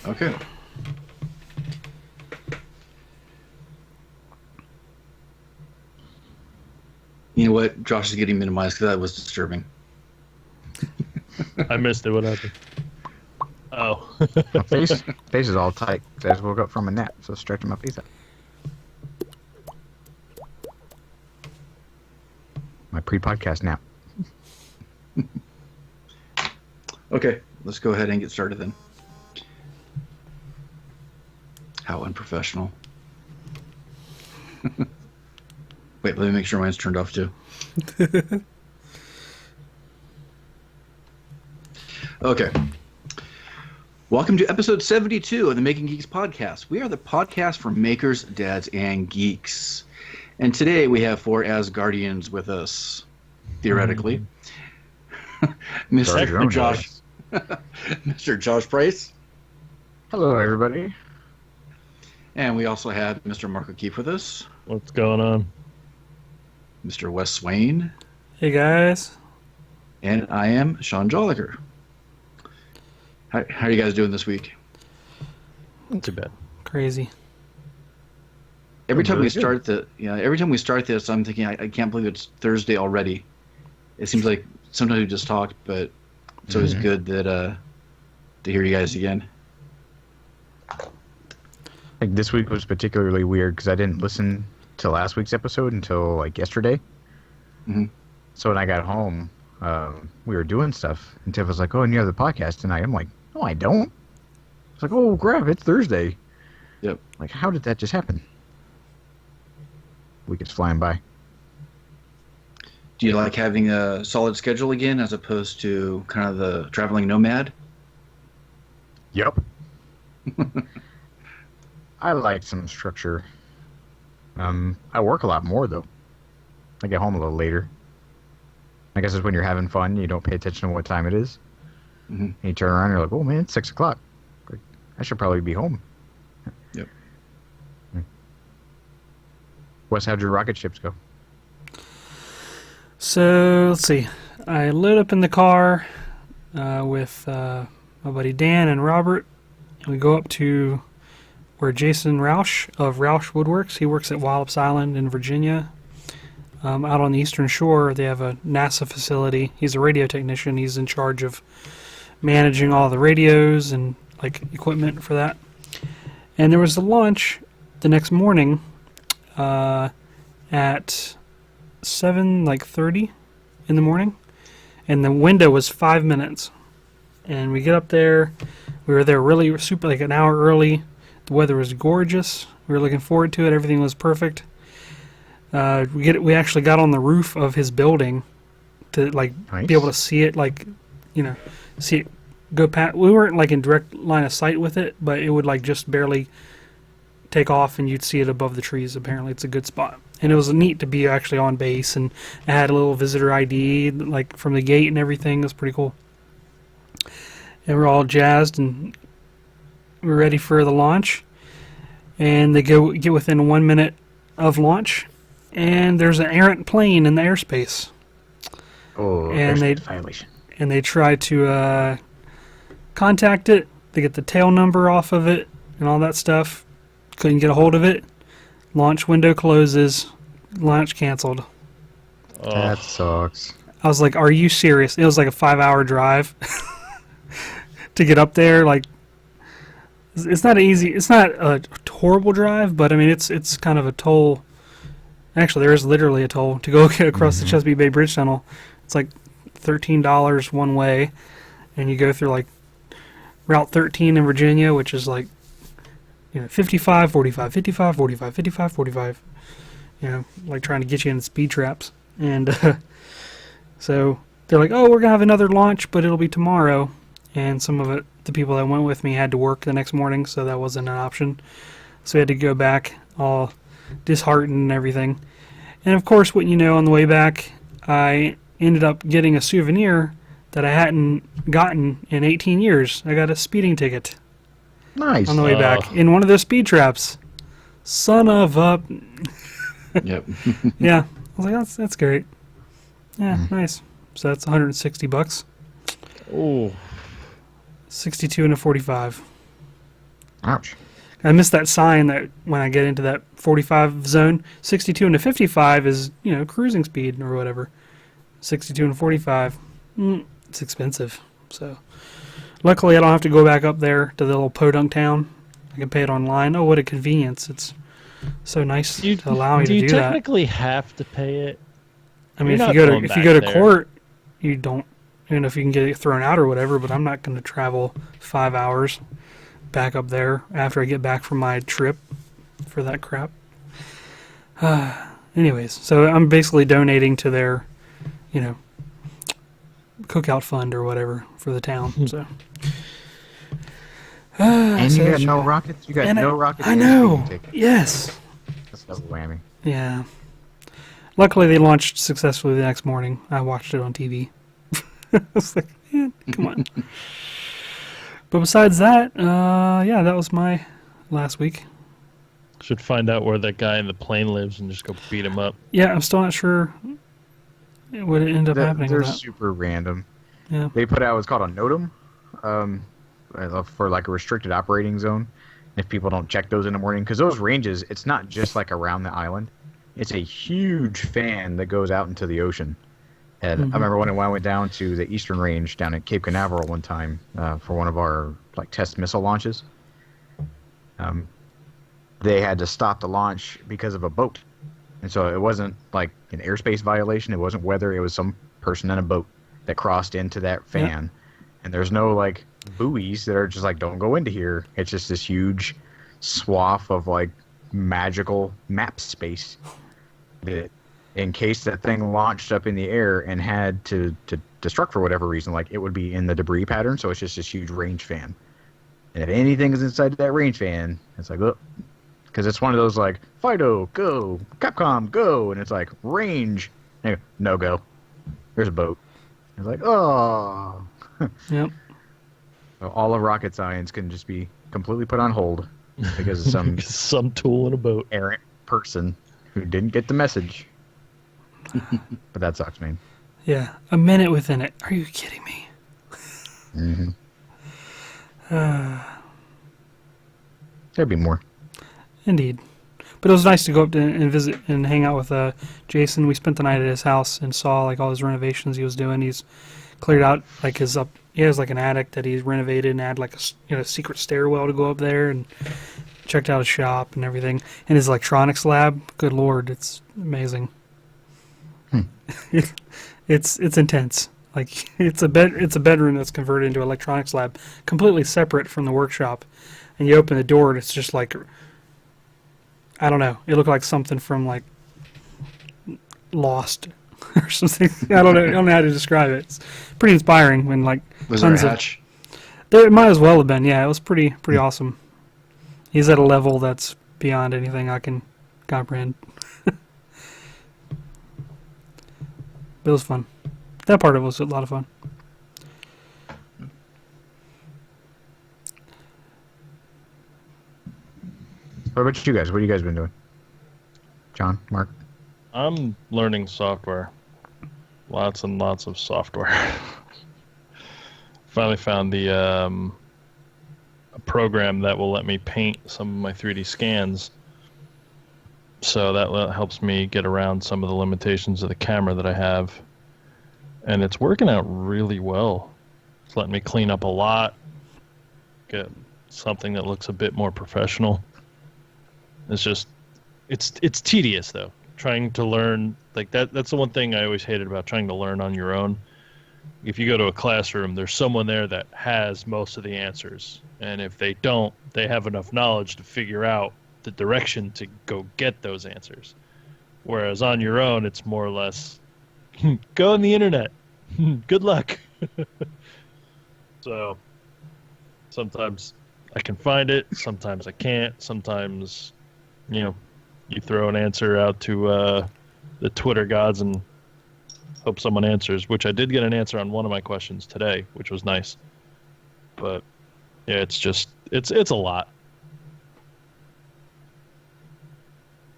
Okay. You know what? Josh is getting minimized because that was disturbing. I missed it. What happened? Oh. My face is all tight. I just woke up from a nap, so stretching my face out. My pre-podcast nap. Okay, let's go ahead and get started then. How unprofessional. Wait, let me make sure mine's turned off too. Okay. Welcome to episode 72 of the Making Geeks podcast. We are the podcast for makers, dads, and geeks. And today we have 4 Asgardians with us, theoretically. Mr. Josh. Mr. Josh Price. Hello, everybody. And we also have Mr. Mark O'Keefe with us. What's going on? Mr. Wes Swain. Hey, guys. And I am Sean Jolliker. How are you guys doing this week? Not too bad. Crazy. Every time we start this, I'm thinking, I can't believe it's Thursday already. It seems like sometimes we just talked, but it's always good that to hear you guys again. Like this week was particularly weird because I didn't listen to last week's episode until like yesterday. Mm-hmm. So when I got home, we were doing stuff, and Tiff was like, "Oh, and you have the podcast tonight." I'm like, "No, I don't." It's like, "Oh, crap, it's Thursday." Yep. Like, how did that just happen? Week is flying by. Do you like having a solid schedule again as opposed to kind of the traveling nomad? Yep. I like some structure. I work a lot more, though. I get home a little later. I guess it's when you're having fun, you don't pay attention to what time it is. Mm-hmm. And you turn around and you're like, oh, man, it's 6 o'clock. Like, I should probably be home. Yep. Wes, how'd your rocket ships go? So, let's see. I lit up in the car with my buddy Dan and Robert. And we go up to where Jason Roush of Roush Woodworks. He works at Wallops Island in Virginia. Out on the Eastern Shore, they have a NASA facility. He's a radio technician. He's in charge of managing all the radios and like equipment for that. And there was a launch the next morning at 7:30 in the morning, and the window was 5 minutes. And we get up there. We were there really super, like an hour early. The weather was gorgeous. We were looking forward to it. Everything was perfect. We actually got on the roof of his building to like be able to see it, like, you know, see it go past. We weren't like in direct line of sight with it, but it would like just barely take off and you'd see it above the trees. Apparently it's a good spot. And it was neat to be actually on base, and I had a little visitor ID like from the gate and everything. It was pretty cool. And we're all jazzed and we're ready for the launch. And they get within 1 minute of launch, and there's an errant plane in the airspace. Oh, and violation. And they try to contact it. They get the tail number off of it and all that stuff. Couldn't get a hold of it. Launch window closes. Launch canceled. Oh. That sucks. I was like, are you serious? It was like a 5-hour drive to get up there. Like, it's not a horrible drive, but I mean, it's kind of a toll. Actually, there is literally a toll to go across the Chesapeake Bay Bridge Tunnel. It's like $13 one way, and you go through like Route 13 in Virginia, which is like, 55, 45, 55, 45, 55, 45. Like trying to get you in speed traps. And so they're like, oh, we're going to have another launch, but it'll be tomorrow. And some of it, the people that went with me had to work the next morning, so that wasn't an option. So we had to go back all disheartened and everything. And of course, what you know, on the way back, I ended up getting a souvenir that I hadn't gotten in 18 years. I got a speeding ticket. Nice. On the way back in one of those speed traps. Son of a... Yep. Yeah. I was like, that's great. Yeah, nice. So that's $160. Oh. 62 and a 45. Ouch. I missed that sign that when I get into that 45 zone, 62 into 55 is, cruising speed or whatever. 62 and 45, it's expensive. So, luckily I don't have to go back up there to the little podunk town. I can pay it online. Oh, what a convenience. It's so nice to allow me to do that. Do you technically have to pay it? I mean, You're if not you go to there. court, you don't, even if you can get it thrown out or whatever, but I'm not going to travel 5 hours back up there after I get back from my trip for that crap. Anyways, so I'm basically donating to their, cookout fund or whatever for the town. So. And you got no rockets? You got no rockets? I know. Yes. That's double whammy. Yeah. Luckily, they launched successfully the next morning. I watched it on TV. I was like, man, come on. But besides that, that was my last week. Should find out where that guy in the plane lives and just go beat him up. Yeah, I'm still not sure what ended up happening. They're with that. super random. Yeah. They put out what's called a NOTAM for like a restricted operating zone. If people don't check those in the morning, because those ranges, it's not just like around the island. It's a huge fan that goes out into the ocean. And I remember when I went down to the Eastern Range down at Cape Canaveral one time for one of our like test missile launches. They had to stop the launch because of a boat. And so it wasn't like an airspace violation. It wasn't weather. It was some person in a boat that crossed into that fan. Yeah. And there's no like buoys that are just like, don't go into here. It's just this huge swath of like magical map space that in case that thing launched up in the air and had to destruct for whatever reason, like it would be in the debris pattern. So it's just this huge range fan. And if anything is inside that range fan, it's like, look, because it's one of those like, Fido, go, Capcom, go. And it's like, range. And no go. There's a boat. It's like, oh. Yep. So all of rocket science can just be completely put on hold because of some tool in a boat. Errant person who didn't get the message. But that sucks, man. Yeah, a minute within it. Are you kidding me? Mm-hmm. There'd be more. Indeed. But it was nice to go up and visit and hang out with Jason. We spent the night at his house and saw like all his renovations he was doing. He's cleared out like his up. He has like an attic that he's renovated and had like a secret stairwell to go up there, and checked out his shop and everything. And his electronics lab. Good Lord, it's amazing. It's intense. Like it's a bedroom that's converted into an electronics lab, completely separate from the workshop. And you open the door and it's just like, I don't know. It looked like something from like Lost or something. I don't know how to describe it. It's pretty inspiring when like was there a hatch? There might as well have been. Yeah, it was pretty awesome. He's at a level that's beyond anything I can comprehend. But it was fun. That part of it was a lot of fun. What about you guys? What have you guys been doing? John, Mark? I'm learning software. Lots and lots of software. Finally found a program that will let me paint some of my 3D scans. So that helps me get around some of the limitations of the camera that I have. And it's working out really well. It's letting me clean up a lot, get something that looks a bit more professional. It's just, it's tedious though. Trying to learn, like that's the one thing I always hated about trying to learn on your own. If you go to a classroom, there's someone there that has most of the answers. And if they don't, they have enough knowledge to figure out the direction to go get those answers. Whereas on your own, it's more or less, go on the internet. Good luck. So sometimes I can find it, sometimes I can't, sometimes, you throw an answer out to the Twitter gods and hope someone answers, which I did get an answer on one of my questions today, which was nice. But yeah, it's a lot.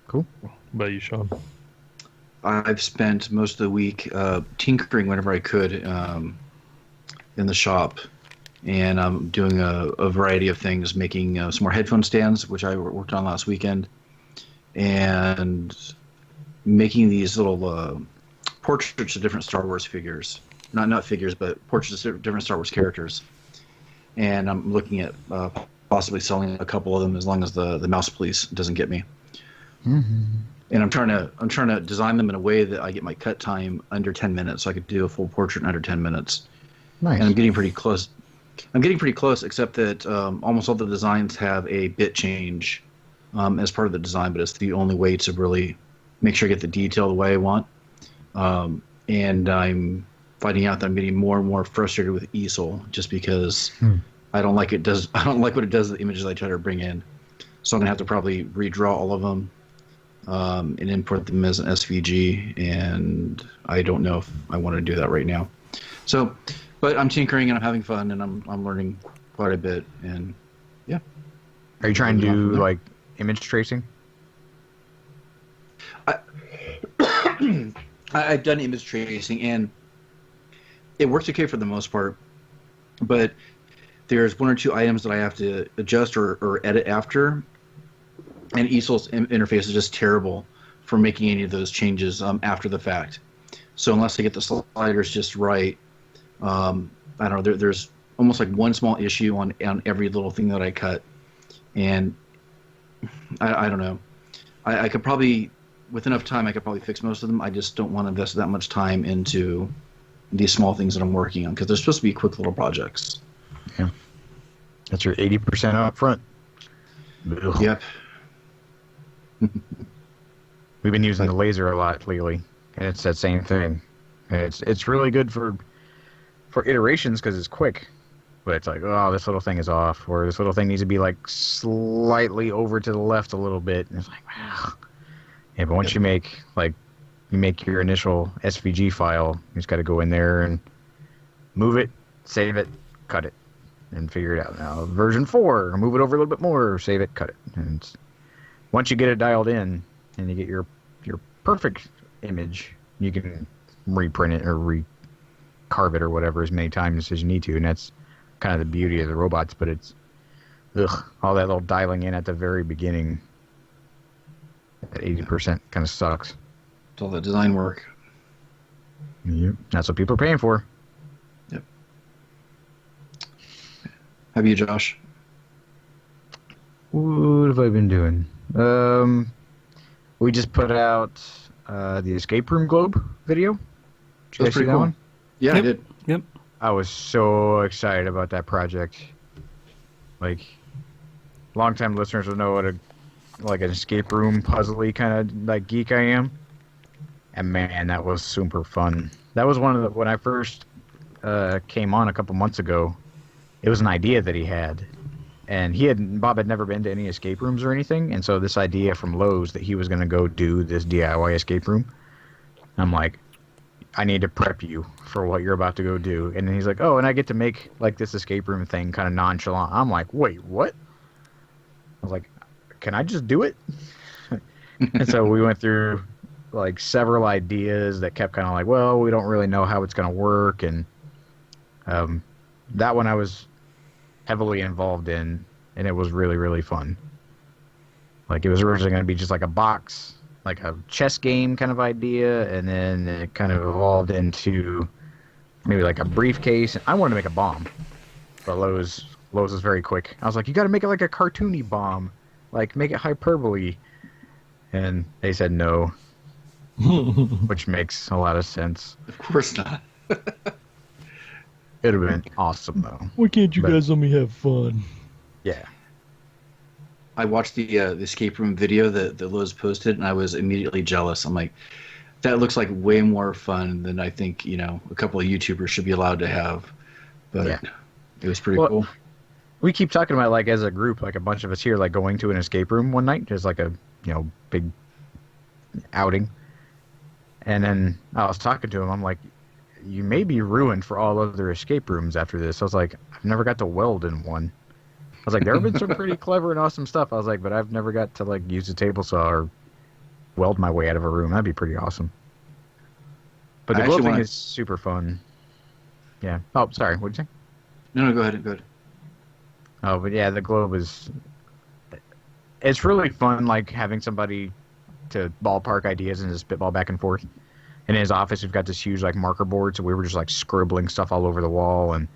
Cool. What about you, Sean? I've spent most of the week tinkering whenever I could in the shop, and I'm doing a variety of things, making some more headphone stands, which I worked on last weekend, and making these little portraits of different Star Wars figures. Not figures, but portraits of different Star Wars characters. And I'm looking at possibly selling a couple of them as long as the mouse police doesn't get me. Mm-hmm. And I'm trying to design them in a way that I get my cut time under 10 minutes, so I could do a full portrait in under 10 minutes. Nice. And I'm getting pretty close. Except that almost all the designs have a bit change as part of the design, but it's the only way to really make sure I get the detail the way I want. And I'm finding out that I'm getting more and more frustrated with easel just because I don't like what it does to the images I try to bring in. So I'm gonna have to probably redraw all of them and import them as an SVG, and I don't know if I want to do that right now. So, but I'm tinkering and I'm having fun and I'm learning quite a bit, and yeah. Are you trying to do like image tracing? I've done image tracing and it works okay for the most part, but there's one or two items that I have to adjust or edit after, and Easel's interface is just terrible for making any of those changes after the fact. So unless I get the sliders just right, I don't know. There's almost like one small issue on every little thing that I cut, and I don't know. I could probably, with enough time, I could probably fix most of them. I just don't want to invest that much time into these small things that I'm working on because they're supposed to be quick little projects. Yeah, that's your 80% up front. Ugh. Yep. We've been using the laser a lot lately, and it's that same thing. It's really good for iterations because it's quick, but it's like, oh, this little thing is off, or this little thing needs to be like slightly over to the left a little bit, and it's like, wow. Yeah, but once you make your initial SVG file, you just got to go in there and move it, save it, cut it, and figure it out. Now version 4, move it over a little bit more, save it, cut it, and once you get it dialed in and you get your perfect image, you can reprint it or recarve it or whatever as many times as you need to, and that's kind of the beauty of the robots. But it's all that little dialing in at the very beginning, at 80% kind of sucks. It's all the design work. Yep. That's what people are paying for. Yep. How about you, Josh? What have I been doing? We just put out the Escape Room Globe video. Did you guys see that one? Yeah, Yep. I did. Yep. I was so excited about that project. Like, long-time listeners will know what an escape room puzzly kind of like geek I am. And man, that was super fun. That was one of the, when I first came on a couple months ago, it was an idea that he had. And Bob had never been to any escape rooms or anything, and so this idea from Lowe's that he was going to go do this DIY escape room, I'm like, I need to prep you for what you're about to go do. And then he's like, oh, and I get to make like this escape room thing kind of nonchalant. I'm like, wait, what? I was like, can I just do it? And so we went through like several ideas that kept kind of like, well, we don't really know how it's going to work, and that one I was heavily involved in, and it was really, really fun. Like, it was originally going to be just like a box, like a chess game kind of idea, and then it kind of evolved into maybe like a briefcase. I wanted to make a bomb, but Lowe's was very quick. I was like, you got to make it like a cartoony bomb, like make it hyperbole, and they said no, which makes a lot of sense. Of course not. It would have been awesome, though. Why can't you guys let me have fun? Yeah. I watched the escape room video that Lowe's posted, and I was immediately jealous. I'm like, that looks like way more fun than I think, a couple of YouTubers should be allowed to have. But Yeah. It was pretty cool. We keep talking about, like, as a group, like a bunch of us here, like going to an escape room one night, just like a, big outing. And then I was talking to him. I'm like, you may be ruined for all other escape rooms after this. I was like, I've never got to weld in one. I was like, there have been some pretty clever and awesome stuff. I was like, but I've never got to like use a table saw or weld my way out of a room. That'd be pretty awesome. But the glow thing is super fun. Yeah. Oh, sorry. What'd you say? No, go ahead. Go ahead. Oh, but yeah, the globe is. It's really fun, like having somebody to ballpark ideas and just spitball back and forth. In his office, we've got this huge like marker board, so we were just like scribbling stuff all over the wall, and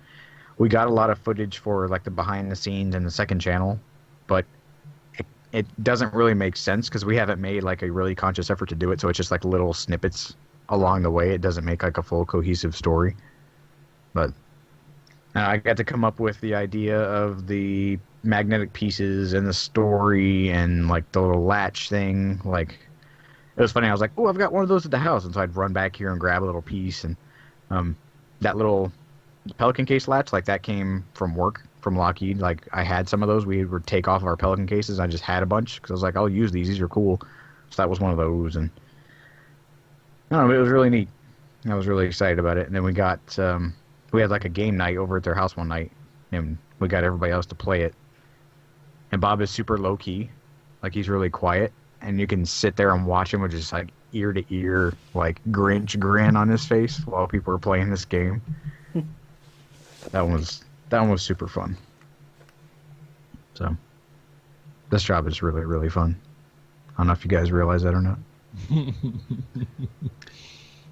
we got a lot of footage for like the behind the scenes and the second channel, but it doesn't really make sense because we haven't made like a really conscious effort to do it. So it's just like little snippets along the way. It doesn't make like a full cohesive story. But I got to come up with the idea of the magnetic pieces and the story and like the little latch thing. Like it was funny. I was like, "Oh, I've got one of those at the house," and so I'd run back here and grab a little piece. And that little Pelican case latch, like that came from work from Lockheed. Like I had some of those. We would take off of our Pelican cases. I just had a bunch because I was like, I'll use these. These are cool. So that was one of those, and I don't know, it was really neat. I was really excited about it. And then we got we had like a game night over at their house one night, and we got everybody else to play it. And Bob is super low key, like he's really quiet, and you can sit there and watch him with just like ear to ear, like Grinch grin on his face while people are playing this game. That one was super fun. So, this job is really, really fun. I don't know if you guys realize that or not.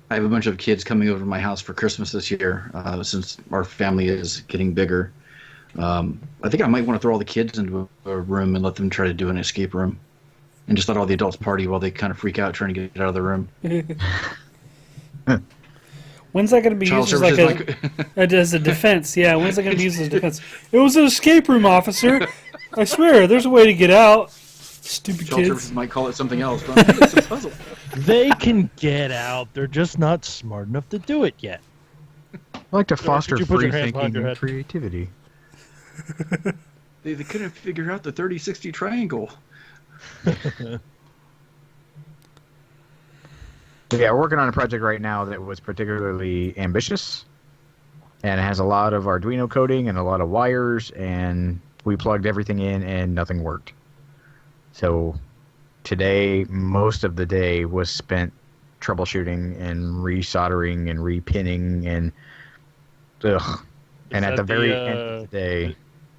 I have a bunch of kids coming over to my house for Christmas this year, since our family is getting bigger. I think I might want to throw all the kids into a room and let them try to do an escape room. And just let all the adults party while they kind of freak out trying to get out of the room. When's that going to be Child used as, as a defense? Yeah, when's that going to be used as a defense? It was an escape room, officer. I swear, there's a way to get out. Stupid Child kids. services might call it something else, but it's a puzzle. They can get out. They're just not smart enough to do it yet. I like to foster Could you put free your hands behind thinking your and head? creativity. They couldn't figure out the 30-60 triangle. Yeah, we're working on a project right now that was particularly ambitious, and it has a lot of Arduino coding and a lot of wires, and we plugged everything in and nothing worked. So today, most of the day was spent troubleshooting and resoldering and repinning and ugh. And at the very end of the day,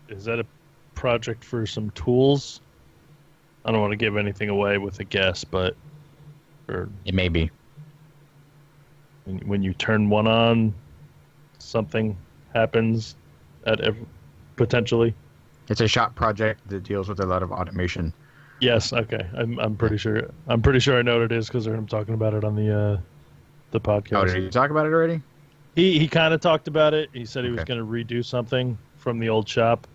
is that a project for some tools? I don't want to give anything away with a guess, but it may be. When you turn one on, something happens potentially. It's a shop project that deals with a lot of automation. Yes. Okay. I'm pretty sure. I'm pretty sure I know what it is because I heard him talking about it on the podcast. Oh, did you talk about it already? He kind of talked about it. He said he was Okay. going to redo something from the old shop.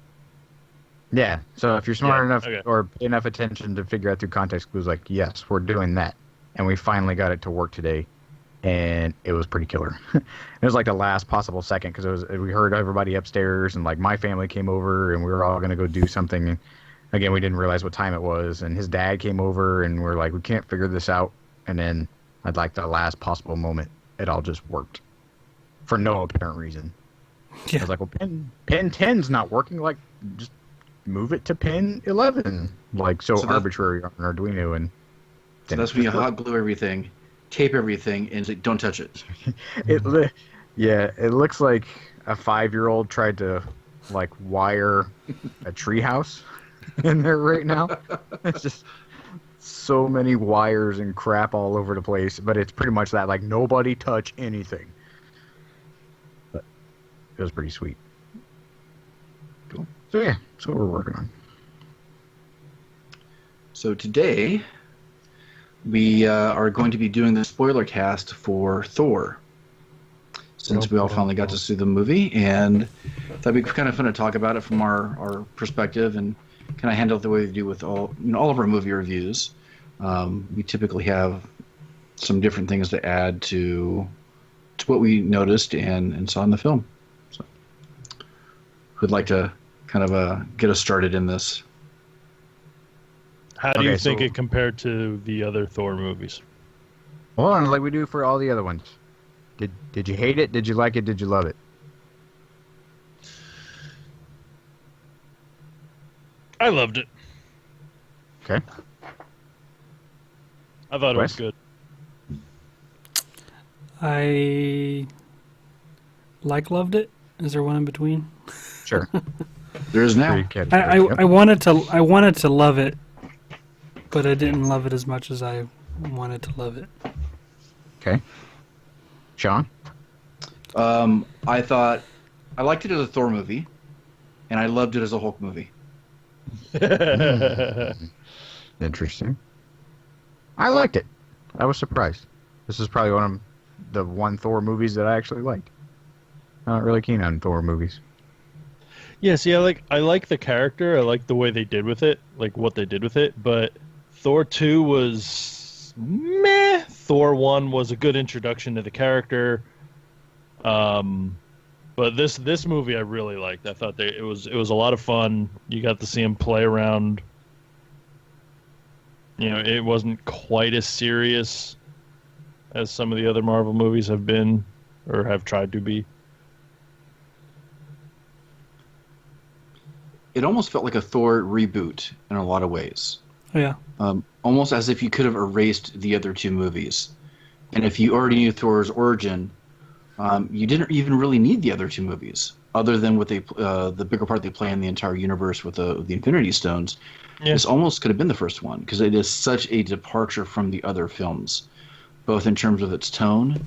Yeah. So if you're smart enough okay. or pay enough attention to figure out through context clues, like, yes, we're doing that. And we finally got it to work today. And it was pretty killer. It was like the last possible second because we heard everybody upstairs and like my family came over and we were all going to go do something. And again, we didn't realize what time it was. And his dad came over and we're like, we can't figure this out. And then at like the last possible moment, it all just worked for no apparent reason. Yeah. I was like, well, pin 10's not working. Like, just move it to pin 11. Like, so arbitrary on Arduino. And So that's when you hot glue everything, tape everything, and say, don't touch it. It looks like a 5-year-old tried to like wire a treehouse in there right now. It's just so many wires and crap all over the place, but it's pretty much that, like, nobody touch anything. But it was pretty sweet. Cool. So yeah, that's what we're working on. So today, we are going to be doing the spoiler cast for Thor, since we all finally got to see the movie, and that'd be kind of fun to talk about it from our perspective and kind of handle it the way we do with all of our movie reviews. We typically have some different things to add to what we noticed and saw in the film. So, who'd like to kind of get us started in this? How do you think it compared to the other Thor movies? Hold on, like we do for all the other ones. Did you hate it? Did you like it? Did you love it? I loved it. Okay. I thought it was good. I loved it. Is there one in between? Sure. There's now. Three categories. Yep. I wanted to love it, but I didn't love it as much as I wanted to love it. Okay. Sean? I thought I liked it as a Thor movie, and I loved it as a Hulk movie. Interesting. I liked it. I was surprised. This is probably one of the one Thor movies that I actually liked. I'm not really keen on Thor movies. Yeah, see, I like the character. I like the way they did with it, like what they did with it. But Thor 2 was meh. Thor 1 was a good introduction to the character. But this movie I really liked. I thought it was a lot of fun. You got to see him play around. You know, it wasn't quite as serious as some of the other Marvel movies have been or have tried to be. It almost felt like a Thor reboot in a lot of ways. Oh, yeah. Almost as if you could have erased the other two movies. And if you already knew Thor's origin, you didn't even really need the other two movies, other than what the bigger part they play in the entire universe with the Infinity Stones. Yeah. This almost could have been the first one, because it is such a departure from the other films, both in terms of its tone,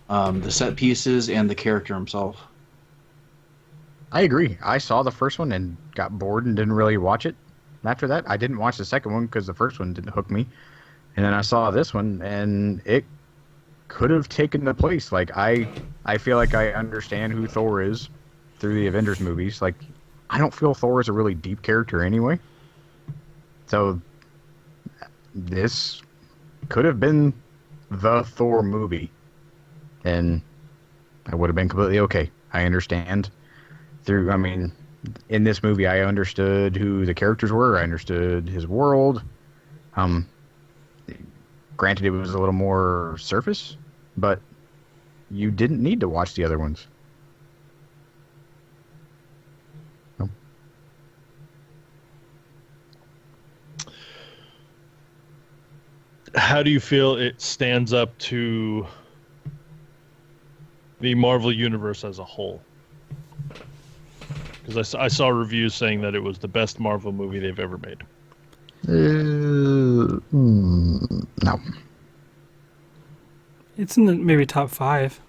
the set pieces, and the character himself. I agree. I saw the first one and got bored and didn't really watch it. After that, I didn't watch the second one because the first one didn't hook me. And then I saw this one, and it could have taken the place. Like, I feel like I understand who Thor is through the Avengers movies. Like, I don't feel Thor is a really deep character anyway. So, this could have been the Thor movie. And I would have been completely okay. I understand. In this movie, I understood who the characters were. I understood his world. Granted, it was a little more surface, but you didn't need to watch the other ones. No. How do you feel it stands up to the Marvel Universe as a whole? Because I saw reviews saying that it was the best Marvel movie they've ever made. No. It's in the maybe top 5.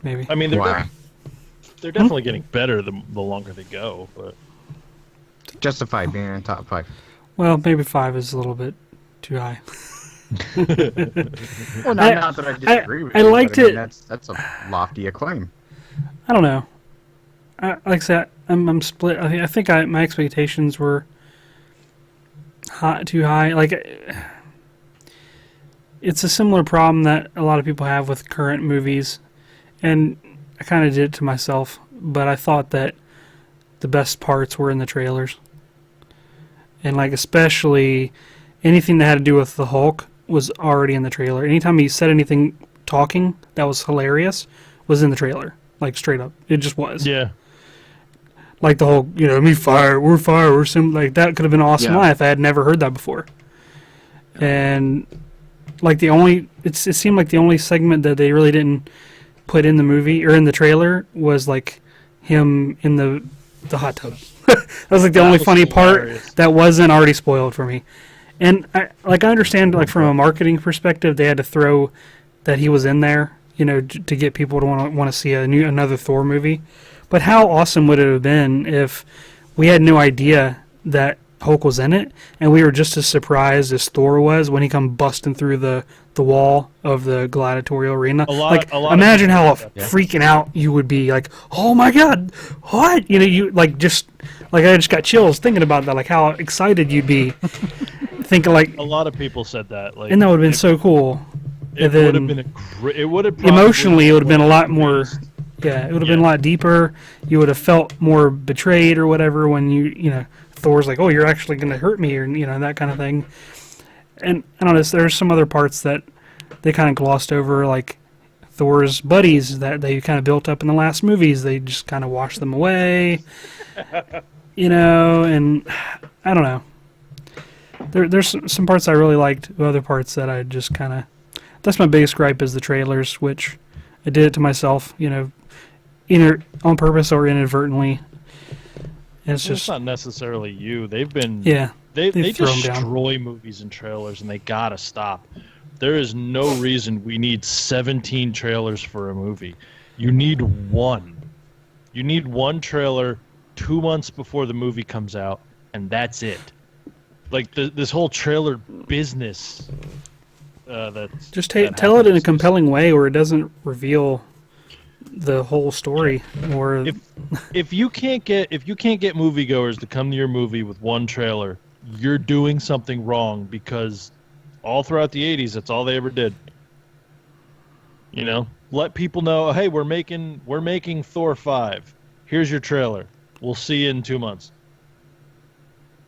Maybe. I mean, they're definitely getting better the longer they go, but Justified being in top 5. Well, maybe 5 is a little bit too high. Well, not that I disagree with you. I liked it. That's a lofty acclaim. I don't know. Like I said, I'm split. I think my expectations were too high. Like, it's a similar problem that a lot of people have with current movies, and I kind of did it to myself. But I thought that the best parts were in the trailers, and like especially anything that had to do with the Hulk was already in the trailer. Anytime he said anything talking that was hilarious was in the trailer, like straight up. It just was. Yeah. Like the whole, we're fire, like that could have been an awesome line if I had never heard that before. And like it seemed like the only segment that they really didn't put in the movie or in the trailer was like him in the hot tub. That was like the only funny part that wasn't already spoiled for me. And I understand, like, from a marketing perspective, they had to throw that he was in there, to get people to want to see another Thor movie. But how awesome would it have been if we had no idea that Hulk was in it, and we were just as surprised as Thor was when he come busting through the wall of the gladiatorial arena? Imagine how freaking out you would be, like, oh my god, what? I just got chills thinking about that, like how excited you'd be. Thinking like a lot of people said that, like, and that would have been so cool. It would have been it would have emotionally it would have been a lot more. Yeah, it would have been a lot deeper. You would have felt more betrayed or whatever when Thor's like, oh, you're actually going to hurt me, or that kind of thing. And I don't know, there's some other parts that they kind of glossed over, like Thor's buddies that they kind of built up in the last movies. They just kind of washed them away, and I don't know. There's some parts I really liked, other parts that I just kind of... That's my biggest gripe is the trailers, which I did it to myself. on purpose or inadvertently. It's It's just not necessarily you. They've been yeah. they throw 'em down. destroy movies and trailers, and they gotta stop. There is no reason we need 17 trailers for a movie. You need one. You need one trailer 2 months before the movie comes out, and that's it. Like this whole trailer business. Just tell it in a compelling way where it doesn't reveal the whole story. Or if you can't get moviegoers to come to your movie with one trailer, you're doing something wrong, because all throughout the 80s, that's all they ever did. You know, let people know, hey, we're making Thor 5. Here's your trailer. We'll see you in 2 months.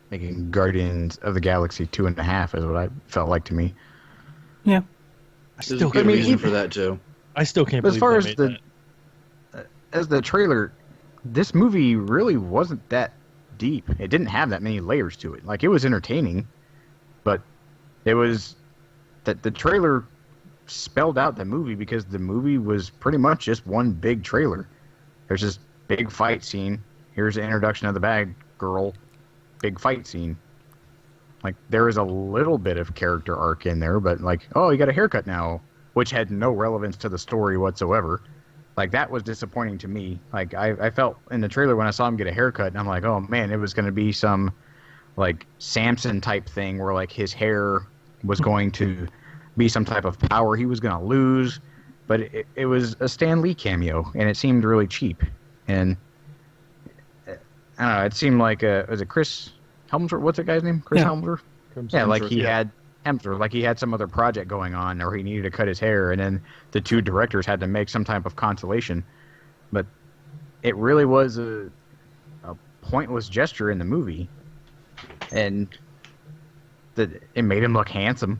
Making Guardians of the Galaxy 2.5 is what I felt like to me. yeah, There's a good reason for that, Joe. I still can't But as believe far they as made that. as the trailer, this movie really wasn't that deep. It didn't have that many layers to it. Like, it was entertaining, but it was that the trailer spelled out the movie, because the movie was pretty much just one big trailer. There's this big fight scene. Here's the introduction of the bad girl. Big fight scene. Like, there is a little bit of character arc in there, but like, oh, you got a haircut now, which had no relevance to the story whatsoever. Like, that was disappointing to me. Like, I felt in the trailer when I saw him get a haircut, and I'm like, oh man, it was going to be some like Samson type thing where like his hair was going to be some type of power he was going to lose. But it was a Stan Lee cameo, and it seemed really cheap. And I don't know, it seemed like was it Chris Helmsworth? What's that guy's name? Chris Helmsworth? Yeah, like he had Hemsworth, like he had some other project going on, or he needed to cut his hair, and then the two directors had to make some type of consolation. But it really was a pointless gesture in the movie, and it made him look handsome.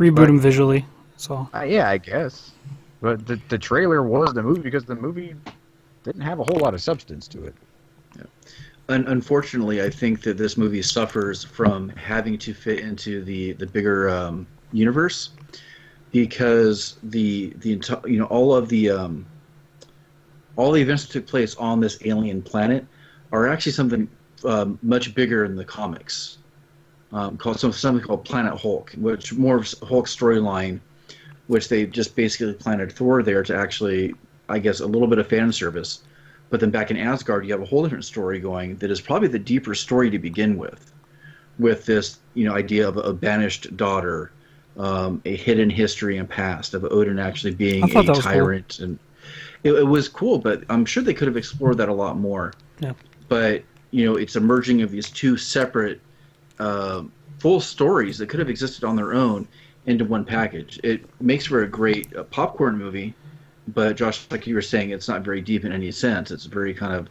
reboot him visually. So yeah, I guess. But the trailer was the movie, because the movie didn't have a whole lot of substance to it. Yeah. Unfortunately, I think that this movie suffers from having to fit into the bigger universe, because all the events that took place on this alien planet are actually something much bigger in the comics, called something called Planet Hulk, which more of Hulk's storyline, which they just basically planted Thor there to actually, I guess, a little bit of fan service. But then back in Asgard, you have a whole different story going that is probably the deeper story to begin with this idea of a banished daughter, a hidden history and past of Odin actually being a tyrant, cool. And it was cool. But I'm sure they could have explored that a lot more. Yeah. But it's a merging of these two separate full stories that could have existed on their own into one package. It makes for a great popcorn movie. But Josh, like you were saying, it's not very deep in any sense. It's very kind of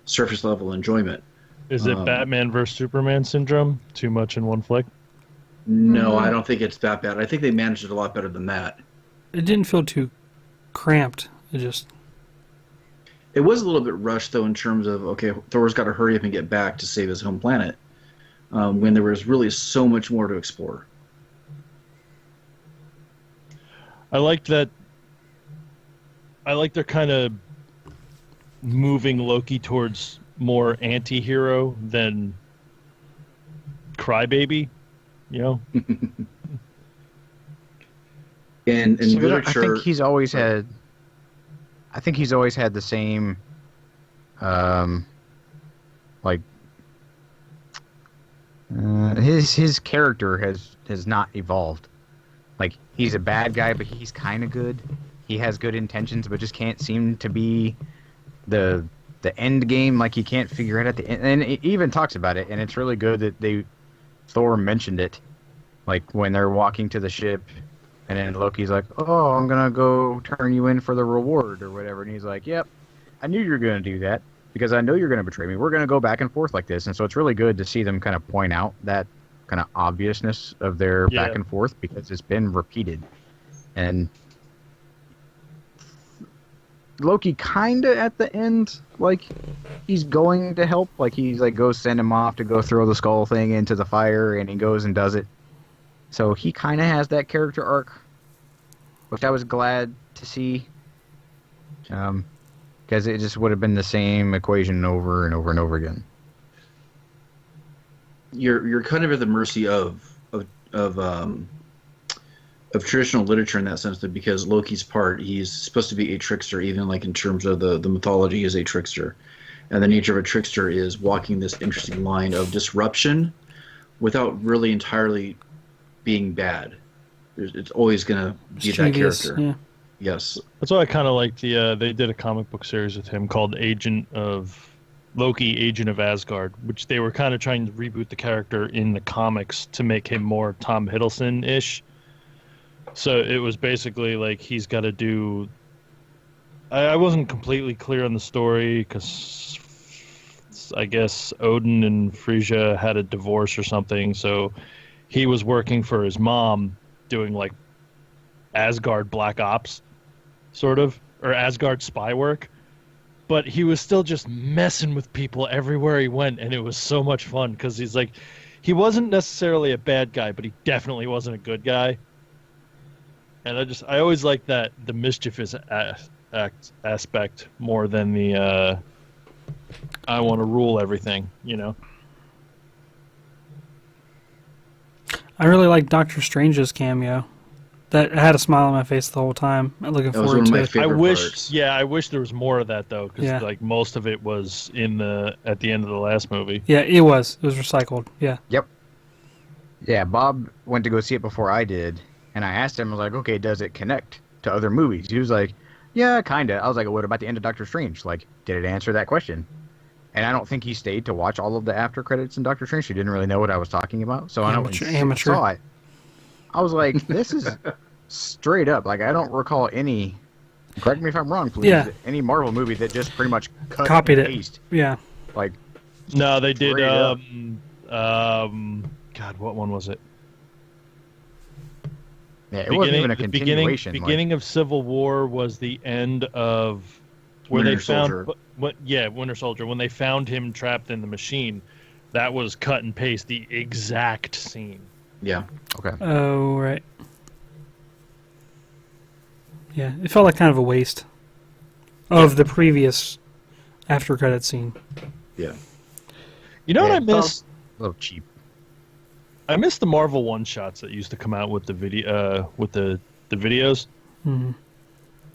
surface level enjoyment. Is it Batman vs Superman syndrome? Too much in one flick? No, I don't think it's that bad. I think they managed it a lot better than that. It didn't feel too cramped. It was a little bit rushed, though, in terms of, okay, Thor's got to hurry up and get back to save his home planet, when there was really so much more to explore. I liked that. I like they're kind of moving Loki towards more anti-hero than crybaby, In literature, I think he's always had the same, his character has not evolved. Like, he's a bad guy, but he's kind of good. He has good intentions, but just can't seem to be the end game. Like, he can't figure it out at the end. And it even talks about it, and it's really good that Thor mentioned it. Like, when they're walking to the ship, and then Loki's like, oh, I'm going to go turn you in for the reward or whatever. And he's like, yep, I knew you were going to do that, because I know you're going to betray me. We're going to go back and forth like this. And so it's really good to see them kind of point out that kind of obviousness of their back and forth, because it's been repeated. And Loki kind of at the end, like, he's going to help. Like, he's like, go send him off to go throw the skull thing into the fire, and he goes and does it. So he kind of has that character arc, which I was glad to see. because it just would have been the same equation over and over and over again. You're kind of at the mercy of traditional literature in that sense, that because Loki's part, he's supposed to be a trickster, even like in terms of the mythology, he is a trickster. And the nature of a trickster is walking this interesting line of disruption without really entirely being bad. It's always going to be that character. Yeah. Yes. That's why I kind of liked they did a comic book series with him called Loki, Agent of Asgard, which they were kind of trying to reboot the character in the comics to make him more Tom Hiddleston-ish. So it was basically like he's got to do... I wasn't completely clear on the story because I guess Odin and Frisia had a divorce or something, so he was working for his mom doing like Asgard Black Ops, sort of, or Asgard spy work. But he was still just messing with people everywhere he went, and it was so much fun because he's like, he wasn't necessarily a bad guy, but he definitely wasn't a good guy. And I always like that, the mischievous aspect more than the I want to rule everything, you know. I really like Doctor Strange's cameo. That I had a smile on my face the whole time. I'm looking That was forward one of to my it. favorite parts. I wish there was more of that though, because like most of it was at the end of the last movie. Yeah, it was recycled. Yeah. Yep. Yeah, Bob went to go see it before I did, and I asked him, I was like, okay, does it connect to other movies? He was like, yeah, kinda. I was like, what about the end of Doctor Strange? Like, did it answer that question? And I don't think he stayed to watch all of the after credits in Doctor Strange. He didn't really know what I was talking about. So I know when he saw it, I was like, this is straight up. Like, I don't recall any, correct me if I'm wrong, please, any Marvel movie that just pretty much copied and paste. Yeah. Like, no, they did, God, what one was it? Yeah, it wasn't even a continuation. Beginning of Civil War was the end of where Winter they found Soldier. Winter Soldier. When they found him trapped in the machine, that was cut and paste the exact scene. Yeah. Okay. Oh, right. Yeah, it felt like kind of a waste of the previous after credit scene. Yeah. You know what I miss? A little cheap. I miss the Marvel one-shots that used to come out with the video, with the videos. Mm-hmm.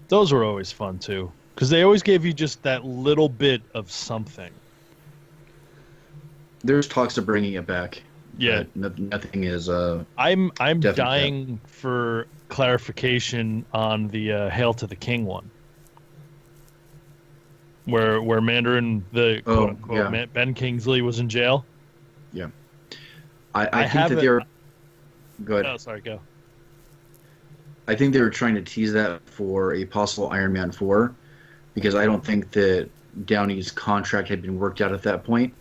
Those were always fun too, because they always gave you just that little bit of something. There's talks of bringing it back. Yeah, nothing is. I'm dying for clarification on the Hail to the King one, where Mandarin, the quote unquote Ben Kingsley, was in jail. Yeah. I think that they're... Go ahead. Oh, sorry, go. I think they were trying to tease that for a possible Iron Man 4, because I don't think that Downey's contract had been worked out at that point.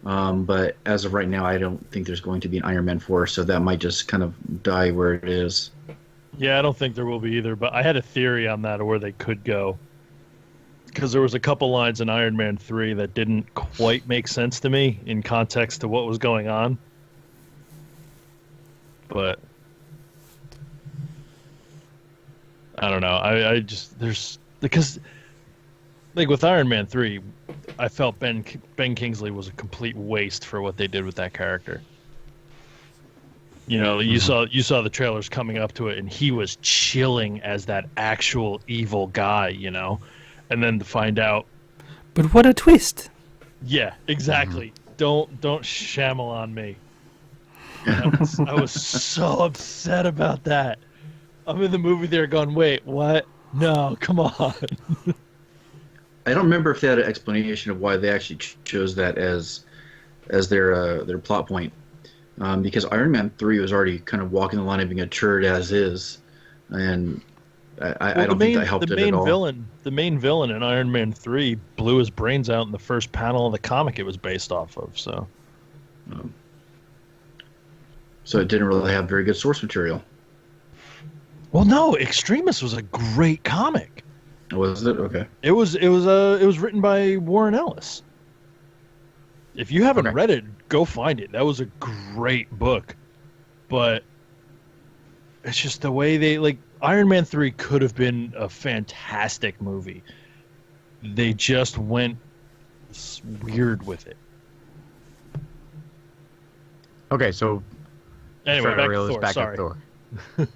But as of right now, I don't think there's going to be an Iron Man 4, so that might just kind of die where it is. Yeah, I don't think there will be either, but I had a theory on that, or where they could go. Because there was a couple lines in Iron Man 3 that didn't quite make sense to me in context to what was going on. But I don't know. I just because like with Iron Man 3, I felt Ben Kingsley was a complete waste for what they did with that character. You know, you saw the trailers coming up to it, and he was chilling as that actual evil guy, you know, and then to find out. But what a twist! Yeah, exactly. Don't Shyamalan me. I was so upset about that. I'm in the movie there going, wait, what? No, come on. I don't remember if they had an explanation of why they actually chose that as their plot point. Because Iron Man 3 was already kind of walking the line of being a turd as is, and I don't think that helped it at all. The main villain in Iron Man 3 blew his brains out in the first panel of the comic it was based off of. So it didn't really have very good source material. Well, no, Extremis was a great comic. Was it? Okay. It was written by Warren Ellis. If you haven't read it, go find it. That was a great book. But it's just the way they Iron Man 3 could have been a fantastic movie. they just went weird with it. Okay, so Anyway, back to Real is Thor. back Sorry. to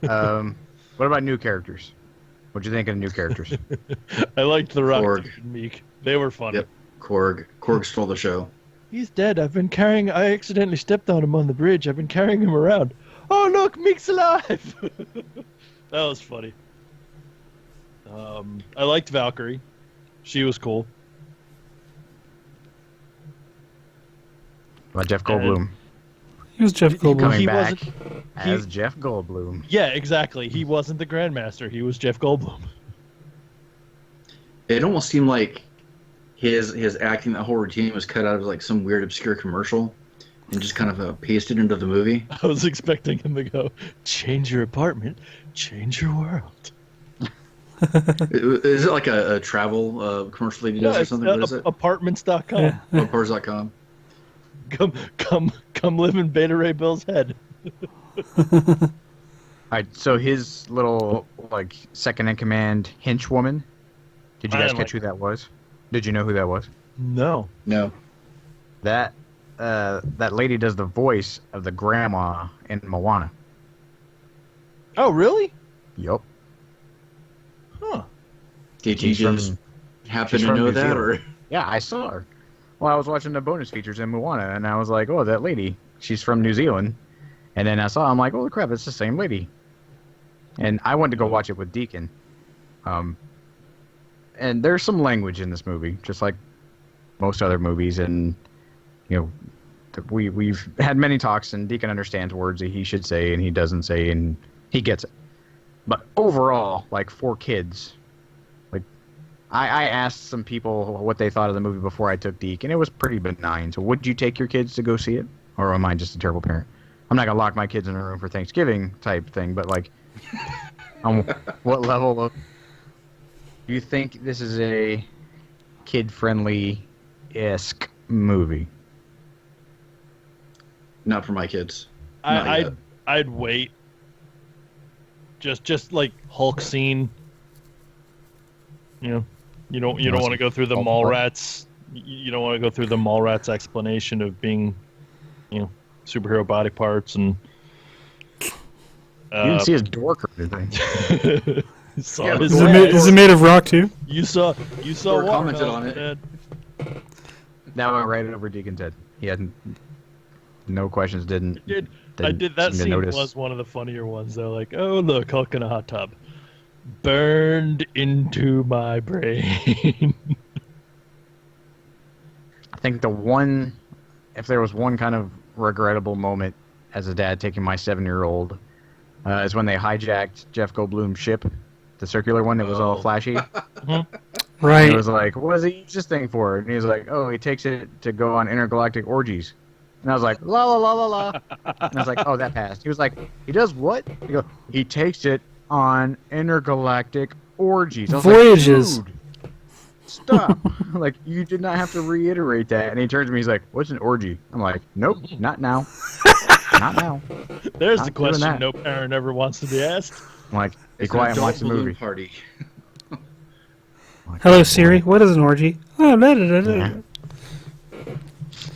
Thor. What about new characters? What'd you think of the new characters? I liked the Rock Korg. and Meek. They were funny. Yep. Korg stole the show. He's dead. I accidentally stepped on him on the bridge. I've been carrying him around. Oh, look, Meek's alive. That was funny. I liked Valkyrie. She was cool. About Jeff Goldblum He was Jeff Goldblum. coming He back wasn't- as Jeff Goldblum. Yeah, exactly. He wasn't the Grandmaster. He was Jeff Goldblum. It almost seemed like his acting, that whole routine was cut out of like some weird obscure commercial and just kind of pasted into the movie. I was expecting him to go, change your apartment, change your world. Is it like a travel commercial that he does or something? What is it? Apartments.com. Yeah. Cars.com. Come live in Beta Ray Bill's head. All right, so his little like second in command henchwoman. Did you I guys didn't catch like who that was? Did you know who that was? No. No. That lady does the voice of the grandma in Moana. Oh, really? Yup. Huh. Did you She's from- just happen she's to from know New that, Zealand. or Yeah, I saw her. Well, I was watching the bonus features in Moana, and I was like, oh, that lady. She's from New Zealand. And then I saw, I'm like, holy crap, it's the same lady. And I went to go watch it with Deacon. And there's some language in this movie, just like most other movies. And, you know, we've had many talks, and Deacon understands words that he should say and he doesn't say, and he gets it. But overall, like, for kids, like, I asked some people what they thought of the movie before I took Deke, and it was pretty benign. So would you take your kids to go see it? Or am I just a terrible parent? I'm not going to lock my kids in a room for Thanksgiving type thing, but, like, on what level of... Do you think this is a kid-friendly-esque movie? not for my kids? Not yet. I'd wait. Just like Hulk scene. You know, you don't want to go through the Hulk mall what? rats. You don't want to go through the mall rats explanation of being, superhero body parts and. You didn't see his dork or anything. saw Yeah, his Thor- ass. Is it made of rock too? You saw Thor commented on it. Dad. Now I write it over Deacon's head. He had no questions, didn't I did. That seem to scene notice. was one of the funnier ones. They're like, "Oh, look, Hulk in a hot tub, burned into my brain." I think if there was one kind of regrettable moment as a dad taking my 7-year-old, is when they hijacked Jeff Goldblum's ship, the circular one that was all Oh. flashy. Right. It was like, what does he use this thing for? And he was like, oh, he takes it to go on intergalactic orgies. And I was like, la la la la la. And I was like, oh, that passed. He was like, he does what? He takes it on intergalactic orgies. I was Voyages. Like, dude, stop. Like, you did not have to reiterate that. And he turns to me, he's like, what's an orgy? I'm like, nope, not now. Not now. There's Not the doing question that. no parent ever wants to be asked. I'm like, be It's quiet an and watch adult the balloon movie. party. I'm like, Hello oh, Siri, boy. what is an orgy? Oh, da, da, da, da. Yeah.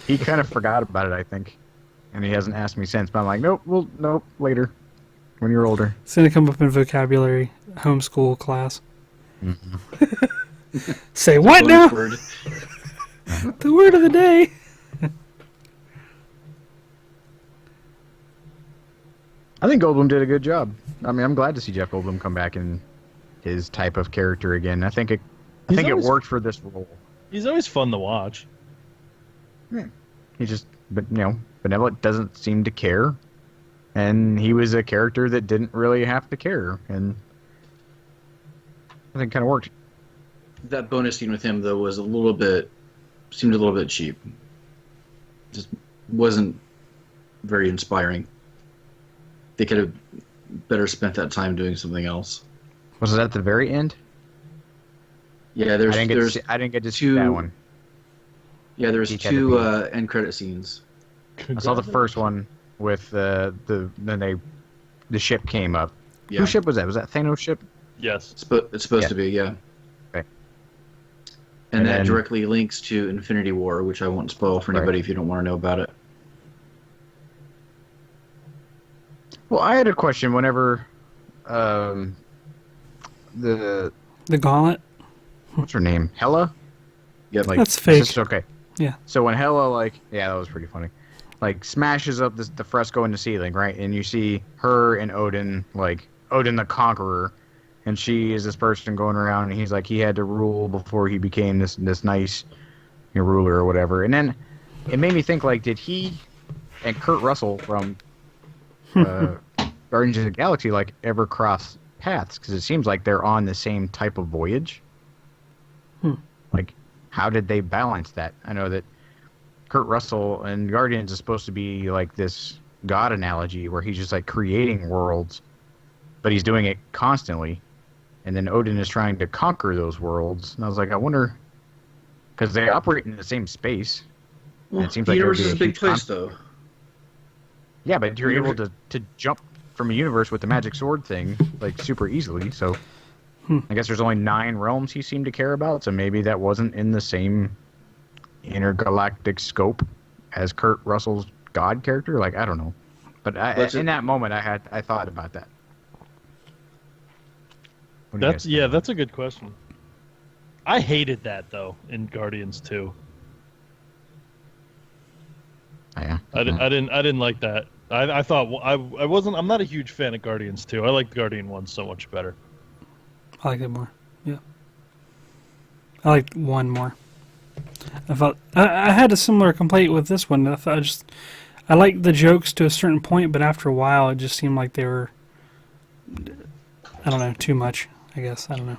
He kind of forgot about it, I think. And he hasn't asked me since, but I'm like, nope, later. When you're older. It's gonna come up in vocabulary homeschool class. Say what Bonus now? word. The word of the day. I think Goldblum did a good job. I mean, I'm glad to see Jeff Goldblum come back in his type of character again. I think it always- worked for this role. He's always fun to watch. He just, Benevolent doesn't seem to care. And he was a character that didn't really have to care. And I think it kind of worked. That bonus scene with him, though, seemed a little bit cheap. Just wasn't very inspiring. They could have better spent that time doing something else. Was it at the very end? Yeah, I didn't get to see two- that one. Yeah, there's He had to two be- end credit scenes. I saw the first one with the ship came up. Yeah, Whose ship was that? Was that Thanos' ship? Yes. It's supposed Yeah. to be. Yeah, And that directly links to Infinity War, which I won't spoil for anybody if you don't want to know about it. Well, I had a question whenever the Gauntlet. What's her name? Hela? Yep. Like, that's fake. Okay. Yeah. So when Hela, that was pretty funny. Smashes up the fresco in the ceiling, right? And you see her and Odin, Odin the Conqueror, and she is this person going around, and he's like, he had to rule before he became this nice ruler or whatever. And then it made me think, did he and Kurt Russell from Guardians of the Galaxy, ever cross paths? Because it seems like they're on the same type of voyage. How did they balance that? I know that Kurt Russell and Guardians is supposed to be this god analogy where he's just creating worlds, but he's doing it constantly. And then Odin is trying to conquer those worlds. And I was I wonder, because they operate in the same space. Well, it seems the like universe is a big place, though. Yeah, but you're able to jump from a universe with the magic sword thing super easily. So I guess there's only 9 realms he seemed to care about. So maybe that wasn't in the same intergalactic scope as Kurt Russell's God character. I don't know. But in that moment, I thought about that. That's a good question. I hated that though in Guardians 2. Yeah. I didn't like that. I thought I'm not a huge fan of Guardians 2. I like Guardian 1 so much better. I like it more. Yeah. I liked 1 more. I had a similar complaint with this one. I liked the jokes to a certain point, but after a while, it just seemed like they were, I don't know, too much. I guess I don't know.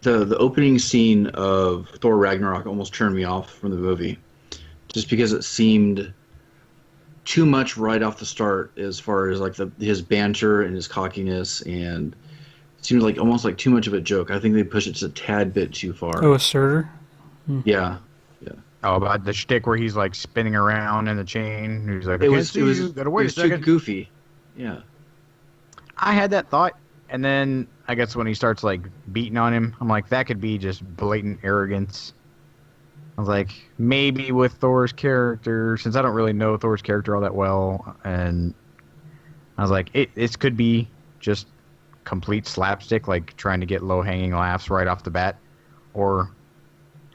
The opening scene of Thor Ragnarok almost turned me off from the movie, just because it seemed too much right off the start, as far as his banter and his cockiness, and it seemed almost too much of a joke. I think they pushed it just a tad bit too far. Oh, a Surtur? Yeah. Oh, about the shtick where he's spinning around in the chain. He's it was too goofy. Yeah. I had that thought, and then I guess when he starts beating on him, I'm that could be just blatant arrogance. I was maybe with Thor's character, since I don't really know Thor's character all that well, and I was it could be just complete slapstick, trying to get low-hanging laughs right off the bat, or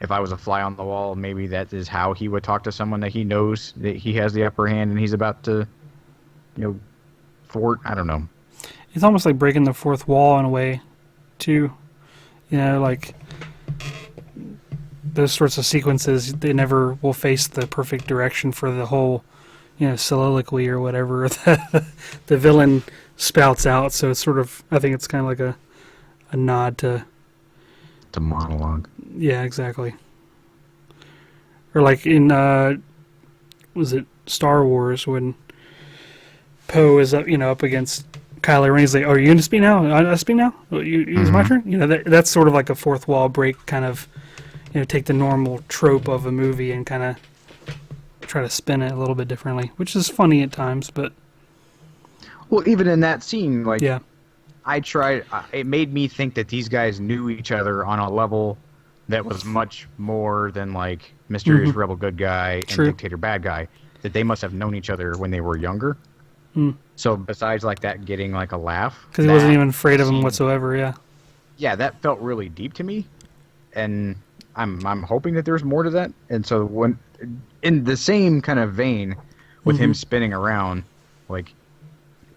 if I was a fly on the wall, maybe that is how he would talk to someone that he knows that he has the upper hand and he's about to, thwart. I don't know. It's almost like breaking the fourth wall in a way, too. Those sorts of sequences, they never will face the perfect direction for the whole, soliloquy or whatever the villain spouts out. So it's sort of, I think it's kind of like a nod to... It's a monologue. Yeah, exactly. Or in, was it Star Wars, when Poe is up, up against Kylo Ren, he's like, "Oh, are you going to speak now? I speak now? It's my turn?" That's sort of like a fourth wall break, kind of, take the normal trope of a movie and kind of try to spin it a little bit differently, which is funny at times, but... Well, even in that scene, yeah. It made me think that these guys knew each other on a level that was much more than mysterious rebel good guy and dictator bad guy. That they must have known each other when they were younger. So besides that getting a laugh, because he wasn't even afraid of him whatsoever. Yeah. Yeah, that felt really deep to me, and I'm hoping that there's more to that. And so when in the same kind of vein with him spinning around,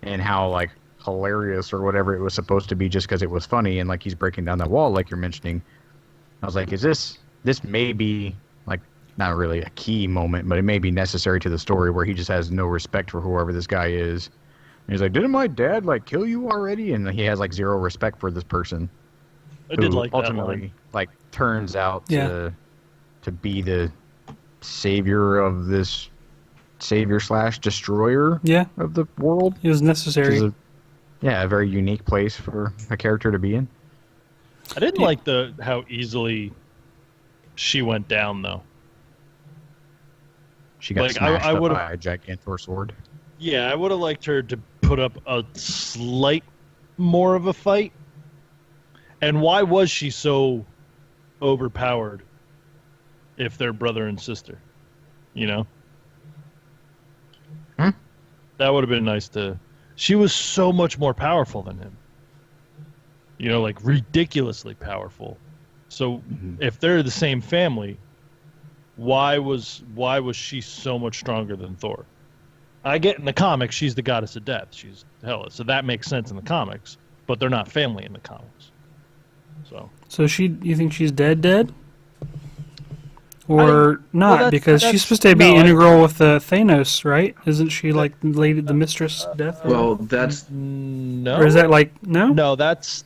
and how hilarious or whatever it was supposed to be just because it was funny, and he's breaking down that wall like you're mentioning. I was is this may be not really a key moment, but it may be necessary to the story where he just has no respect for whoever this guy is. And he's didn't my dad kill you already? And he has zero respect for this person. I did like ultimately that line. Turns out to be the savior of this savior/destroyer of the world. It was necessary. A very unique place for a character to be in. I didn't like how easily she went down, though. She got smashed up by a Gigantor sword. Yeah, I would have liked her to put up a slight more of a fight. And why was she so overpowered? if they're brother and sister. You know? Hmm? That would have been nice to... She was so much more powerful than him. You know, like ridiculously powerful. So if they're the same family, why was she so much stronger than Thor? I get in the comics she's the goddess of death. She's Hela, so that makes sense in the comics. But they're not family in the comics. So you think she's dead? Or not, well, because she's supposed to be integral with Thanos, right? Isn't she like the mistress death? Well, that's no. Or is that like no? No, that's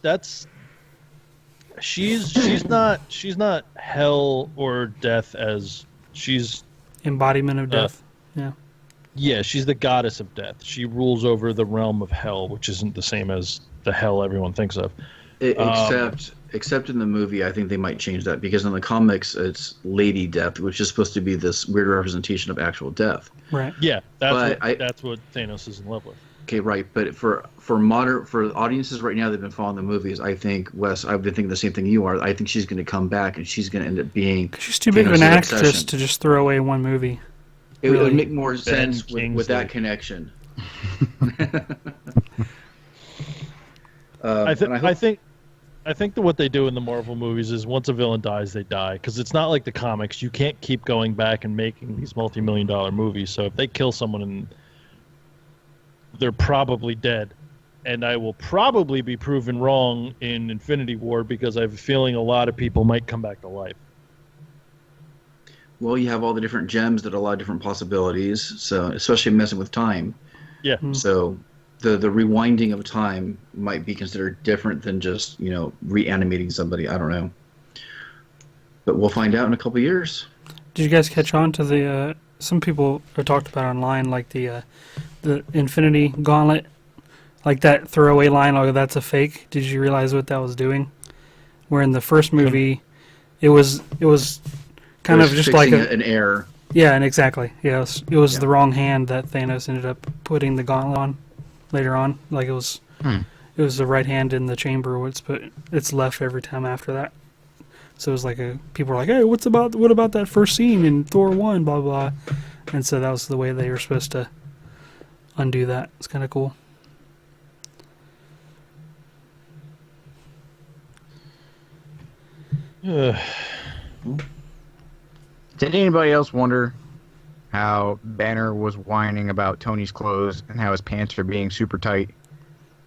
she's not hell or death as she's embodiment of death. Yeah, she's the goddess of death. She rules over the realm of hell, which isn't the same as the hell everyone thinks of. Except in the movie, I think they might change that, because in the comics it's Lady Death, which is supposed to be this weird representation of actual death. Right. Yeah, that's what Thanos is in love with. Okay, right. But for audiences right now that've been following the movies, I think, Wes, I've been thinking the same thing you are. I think she's going to come back and she's going to end up being. Because she's too big of an actress to just throw away one movie. It would make more sense with that connection. I think that what they do in the Marvel movies is once a villain dies, they die. Because it's not like the comics. You can't keep going back and making these multi-million-dollar movies. So if they kill someone, they're probably dead. And I will probably be proven wrong in Infinity War, because I have a feeling a lot of people might come back to life. Well, you have all the different gems that allow different possibilities. So especially messing with time. Yeah. So the rewinding of time might be considered different than just, reanimating somebody. I don't know. But we'll find out in a couple of years. Did you guys catch on to the some people have talked about online, like the Infinity Gauntlet, like that throwaway line, oh, that's a fake. Did you realize what that was doing? Where in the first movie it was kind of just like an error. Yeah, and exactly. Yeah, it was the wrong hand that Thanos ended up putting the gauntlet on later on. Like it was the right hand in the chamber, but it's left every time after that. So it was like people were like, "Hey, what about that first scene in Thor 1, blah blah." And so that was the way they were supposed to undo that. It's kind of cool. Did anybody else wonder how Banner was whining about Tony's clothes and how his pants are being super tight,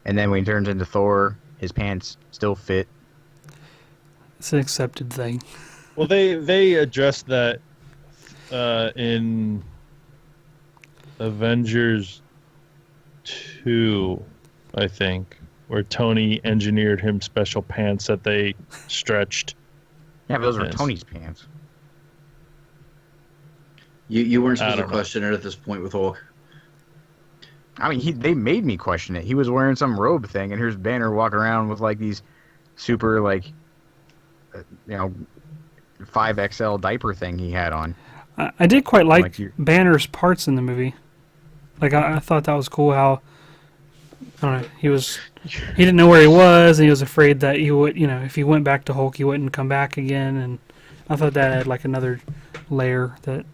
and then when he turns into Thor, his pants still fit? It's an accepted thing. Well, they addressed that in Avengers 2, I think, where Tony engineered him special pants that they stretched. Yeah, but those were Tony's pants. You weren't supposed to question it at this point with Hulk. I mean, they made me question it. He was wearing some robe thing, and here's Banner walking around with like these super 5XL diaper thing he had on. I did quite like Banner's parts in the movie. Like I thought that was cool. How I don't know, he didn't know where he was, and he was afraid that he would, if he went back to Hulk, he wouldn't come back again. And I thought that had like another layer that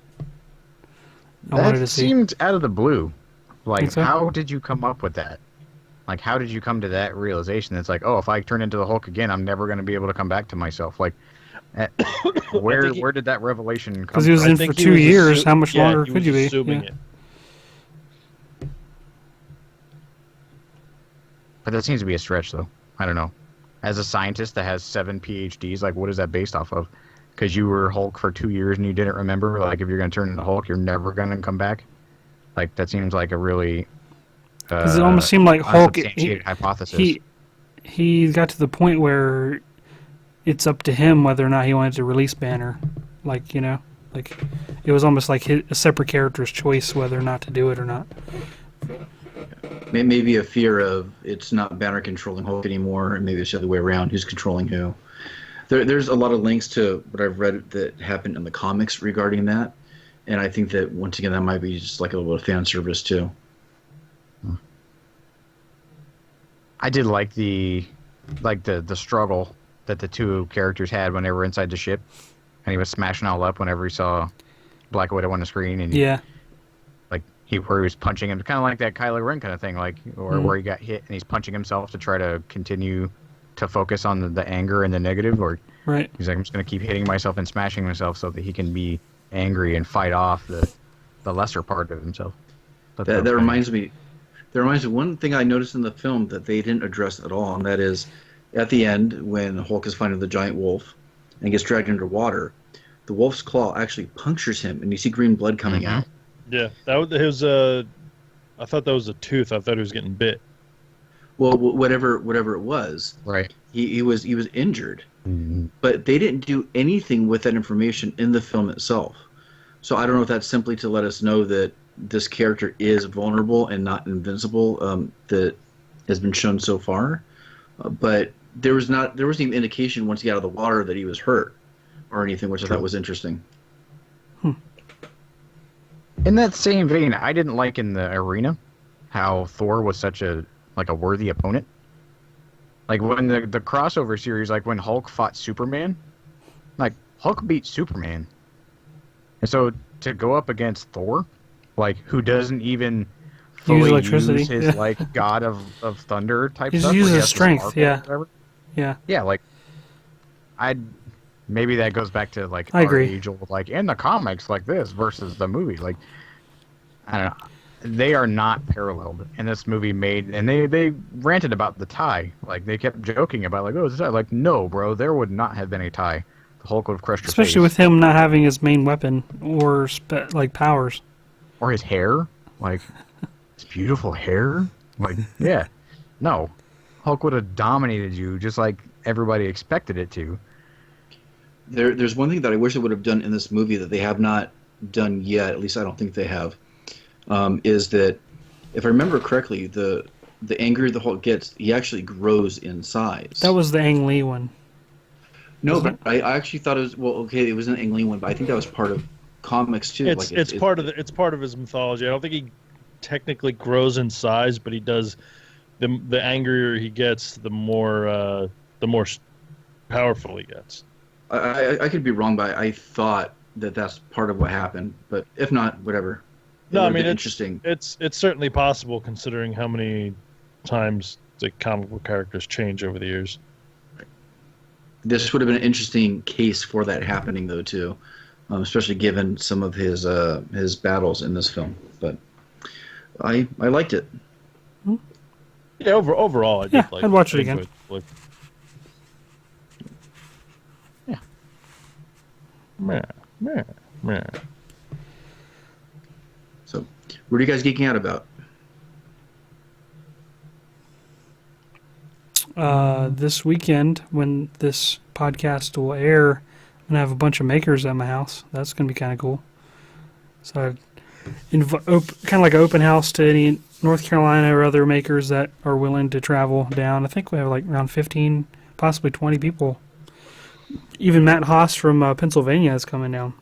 I wanted to see. That seemed out of the blue. Like, so? How did you come up with that? Like, how did you come to that realization? It's like, oh, if I turn into the Hulk again, I'm never going to be able to come back to myself. Like, where did that revelation come from? Because he was in for 2 years. How much longer could you be? It. But that seems to be a stretch, though. I don't know. As a scientist that has 7 PhDs, like, what is that based off of? Because you were Hulk for 2 years and you didn't remember? Like, if you're going to turn into Hulk, you're never going to come back? Like, that seems like a really... Because it almost seemed like Hulk... hypothesis. He got to the point where it's up to him whether or not he wanted to release Banner. Like, like it was almost like a separate character's choice whether or not to do it or not. Maybe a fear of it's not Banner controlling Hulk anymore, and maybe it's the other way around. Who's controlling who? There's a lot of links to what I've read that happened in the comics regarding that, and I think that once again that might be just like a little bit of fan service too. I did like the struggle that the two characters had when they were inside the ship, and he was smashing all up whenever he saw Black Widow on the screen, and Yeah. where he was punching him, kind of like that Kylo Ren kind of thing, Mm-hmm. where he got hit and he's punching himself to try to continue to focus on the anger and the negative, or Right. he's like, I'm just going to keep hitting myself and smashing myself so that he can be angry and fight off the lesser part of himself. That reminds me. That reminds me of one thing I noticed in the film that they didn't address at all, and that is at the end when Hulk is fighting the giant wolf and gets dragged underwater, the wolf's claw actually punctures him, and you see green blood coming Mhm. out. Yeah, that was his. I thought that was a tooth. I thought he was getting bit. Well, whatever it was, Right. he was injured, Mhm. but they didn't do anything with that information in the film itself. So I don't know if that's simply to let us know that this character is vulnerable and not invincible, that has been shown so far. But there wasn't even indication once he got out of the water that he was hurt or anything, which I thought was interesting. In that same vein, I didn't like in the arena how Thor was such a worthy opponent. Like when the crossover series, like when Hulk fought Superman, like Hulk beat Superman, and so to go up against Thor, like who doesn't even fully electricity, use his yeah. like god of thunder type He just stuff. where uses has the strength, sparkle yeah. or whatever. Yeah. Yeah, like maybe that goes back to like I agree. our age old, like in the comics like this versus the movie. Like I don't know. They are not paralleled in this movie made, and they ranted about the tie. Like they kept joking about like, oh, it's a tie. Like no, bro, there would not have been a tie. The Hulk would have crushed your Especially face. with him not having his main weapon or powers. Or his hair, like his beautiful hair. Like yeah, no, Hulk would have dominated you just like everybody expected it to. There's one thing that I wish they would have done in this movie that they have not done yet. At least I don't think they have. Is that if I remember correctly, the angrier the Hulk gets, he actually grows in size. That was the Ang Lee one. No, wasn't but I actually thought it was it was an Ang Lee one, but I think that was part of comics too. It's part of his mythology. I don't think he technically grows in size, but he does. The angrier he gets, the more powerful he gets. I could be wrong, but I thought that's part of what happened. But if not, whatever. No, I mean it's interesting. It's certainly possible considering how many times the comic book characters change over the years. This would have been an interesting case for that happening, though, too, especially given some of his battles in this film. But I liked it. Yeah, overall, I did Yeah, like. I'd watch it again. Yeah. Meh. So, what are you guys geeking out about? This weekend, when this podcast will air, I'm gonna have a bunch of makers at my house. That's gonna be kind of cool. So, kind of like an open house to any North Carolina or other makers that are willing to travel down. I think we have like around 15, possibly 20 people. Even Matt Haas from Pennsylvania is coming down.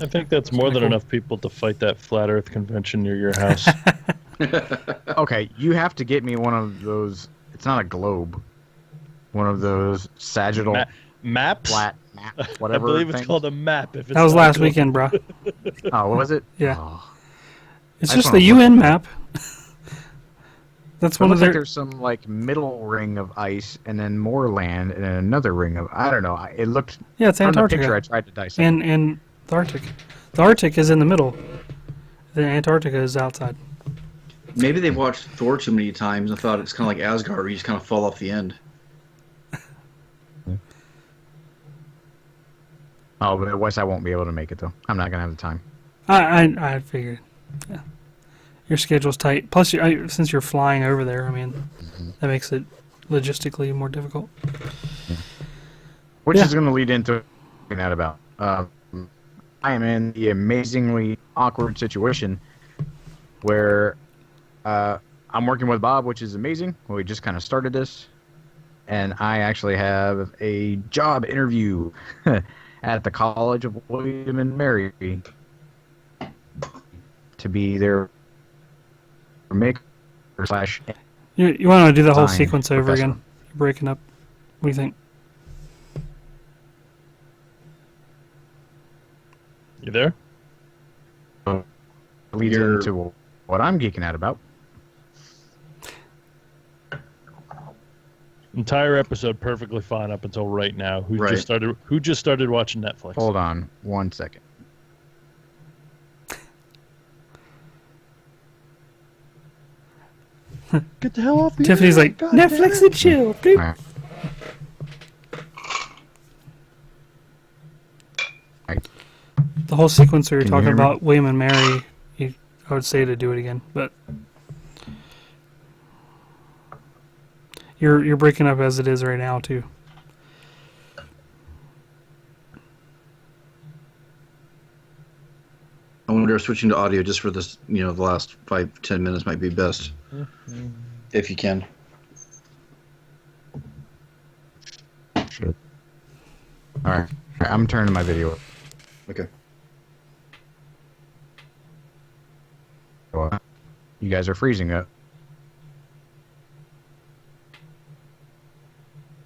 I think that's more than cool. enough people to fight that flat Earth convention near your house. Okay, you have to get me one of those. It's not a globe. One of those sagittal Maps? flat map, I whatever. believe it's things. called a map. If it's That was not last called- weekend, bro. Oh, was it? Yeah. Oh. It's I just just the wanna look UN at map. That's So it one of looks like their. there's some like middle ring of ice, and then more land, and then another ring of I don't know. It looked Yeah, it's from the Antarctica. picture I tried to dissect. And the Arctic. The Arctic is in the middle. The Antarctica is outside. Maybe they watched Thor too many times and thought it's kind of like Asgard, where you just kind of fall off the end. Oh, but Wes, I won't be able to make it though. I'm not gonna have the time. I figured. Yeah. Your schedule's tight. Plus, since you're flying over there, I mean, that makes it logistically more difficult. Which Yeah. is going to lead into that about. I am in the amazingly awkward situation where I'm working with Bob, which is amazing. We just kind of started this, and I actually have a job interview at the College of William and Mary to be their maker slash. You want to do the whole Fine, sequence over professor. again? You're breaking up. What do you think? there? Leads You're- into what I'm geeking out about. Entire episode perfectly fine up until right now. Who Right. just started watching Netflix? Hold on 1 second. Get the hell off me. Tiffany's like, Netflix and chill. Bloop. All right. The whole sequence where you're Can you talking hear me? about William and Mary, I would say to do it again, but you're breaking up as it is right now too. I wonder if switching to audio just for this, the last 5-10 minutes might be best. If you can. Shit. All right. I'm turning my video. Okay. You guys are freezing up.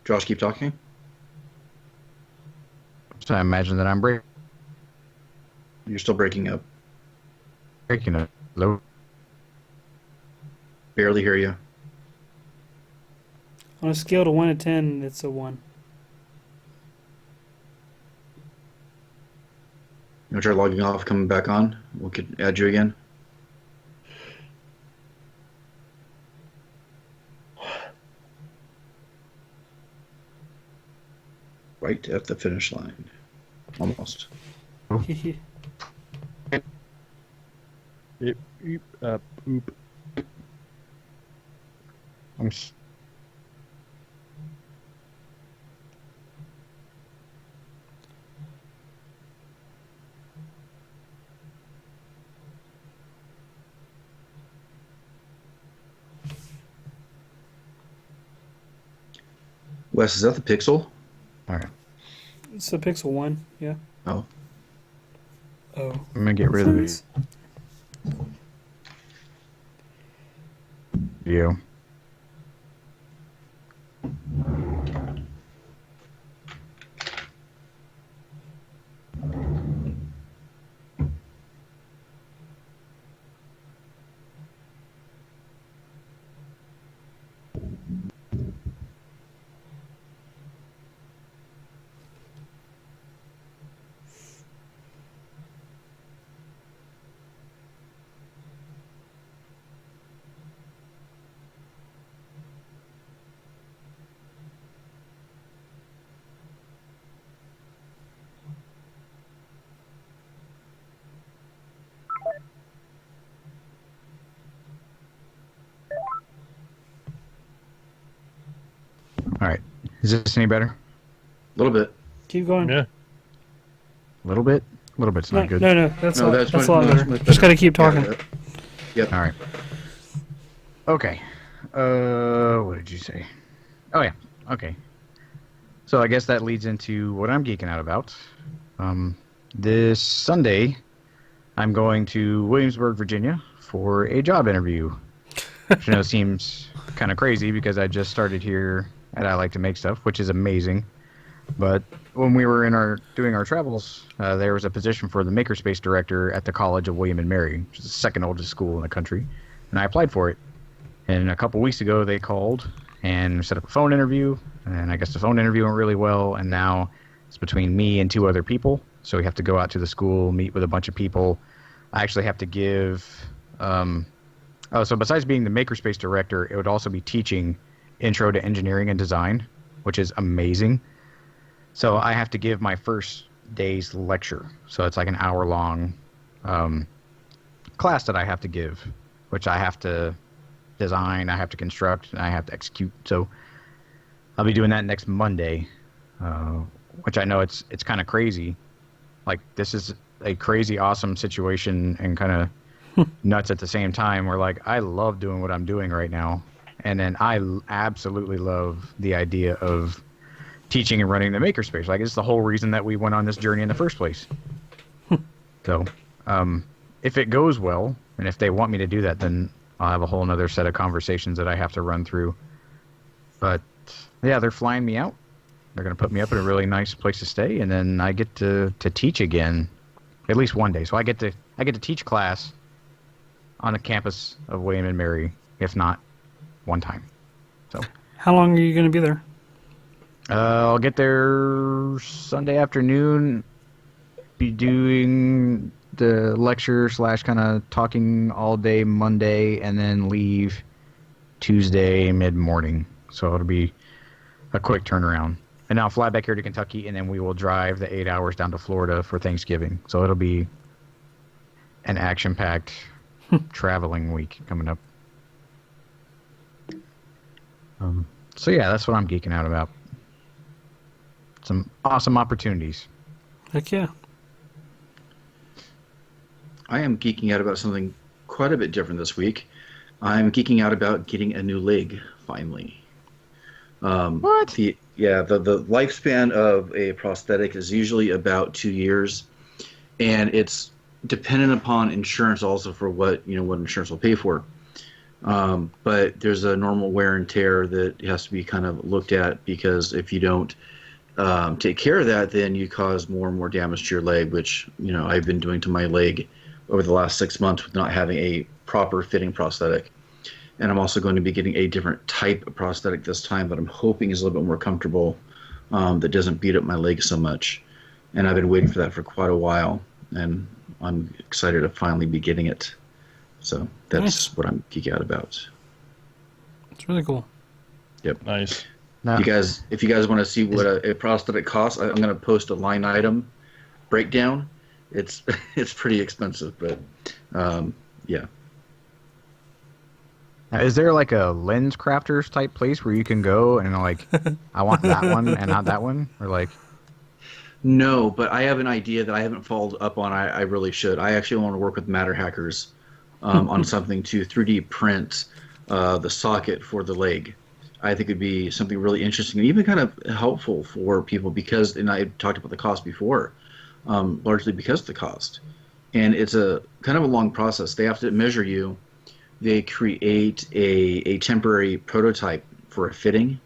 Josh, keep talking. So I imagine that I'm You're still breaking up. breaking it. Hello? Barely hear you. On a scale to 1 to 10, it's a 1. You want to try logging off, coming back on? We could add you again. Right at the finish line. Almost. Oop. I'm s- Wes, is that the Pixel? All right. It's a Pixel 1, yeah. Oh. Oh. I'm gonna get rid of the video. All right. Is this any better? A little bit. Keep going. Yeah. A little bit? A little bit's No, not good. no, that's, No, a, that's that's much- a lot much- better. much Just better. gotta keep talking. Yep. All right. Okay. What did you say? Oh yeah. Okay. So I guess that leads into what I'm geeking out about. This Sunday, I'm going to Williamsburg, Virginia, for a job interview. Which I know seems kind of crazy because I just started here and I like to make stuff, which is amazing. But when we were doing our travels, there was a position for the makerspace director at the College of William and Mary, which is the second oldest school in the country, and I applied for it. And a couple weeks ago, they called and set up a phone interview, and I guess the phone interview went really well. And now it's between me and 2 other people, so we have to go out to the school, meet with a bunch of people. I actually have to give. So besides being the makerspace director, it would also be teaching Intro to Engineering and Design, which is amazing. So I have to give my first day's lecture. So it's like an hour-long class that I have to give, which I have to design, I have to construct, and I have to execute. So I'll be doing that next Monday, which I know it's kind of crazy. Like, this is a crazy, awesome situation and kind of nuts at the same time. Where, like, I love doing what I'm doing right now. And then I absolutely love the idea of teaching and running the makerspace. Like, it's the whole reason that we went on this journey in the first place. So, if it goes well, and if they want me to do that, then I'll have a whole nother set of conversations that I have to run through. But, yeah, they're flying me out. They're going to put me up in a really nice place to stay, and then I get to teach again, at least one day. So I get to teach class on the campus of William and Mary, if not one time. So How long are you going to be there? I'll get there Sunday afternoon. Be doing the lecture / kind of talking all day Monday, and then leave Tuesday mid-morning. So it'll be a quick turnaround. And I'll fly back here to Kentucky, and then we will drive the 8 hours down to Florida for Thanksgiving. So it'll be an action-packed traveling week coming up. So yeah, that's what I'm geeking out about. Some awesome opportunities. Heck yeah. I am geeking out about something quite a bit different this week. I'm geeking out about getting a new leg, finally. What? The lifespan of a prosthetic is usually about 2 years, and it's dependent upon insurance also for what insurance will pay for. But there's a normal wear and tear that has to be kind of looked at, because if you don't take care of that, then you cause more and more damage to your leg, which I've been doing to my leg over the last 6 months with not having a proper fitting prosthetic. And I'm also going to be getting a different type of prosthetic this time that I'm hoping is a little bit more comfortable, that doesn't beat up my leg so much. And I've been waiting for that for quite a while, and I'm excited to finally be getting it. So that's Nice. what I'm geeking out about. It's really cool. Yep. Nice. No. If you guys want to see what a prosthetic costs, I'm going to post a line item breakdown. It's pretty expensive, but yeah. Now, is there like a lens crafters type place where you can go and like, I want that one and not that one, or like? No, but I have an idea that I haven't followed up on. I really should. I actually want to work with Matter Hackers on something to 3D print the socket for the leg. I think it'd be something really interesting and even kind of helpful for people, because, and I talked about the cost before, largely because of the cost. And it's a kind of a long process. They have to measure you. They create a temporary prototype for a fitting.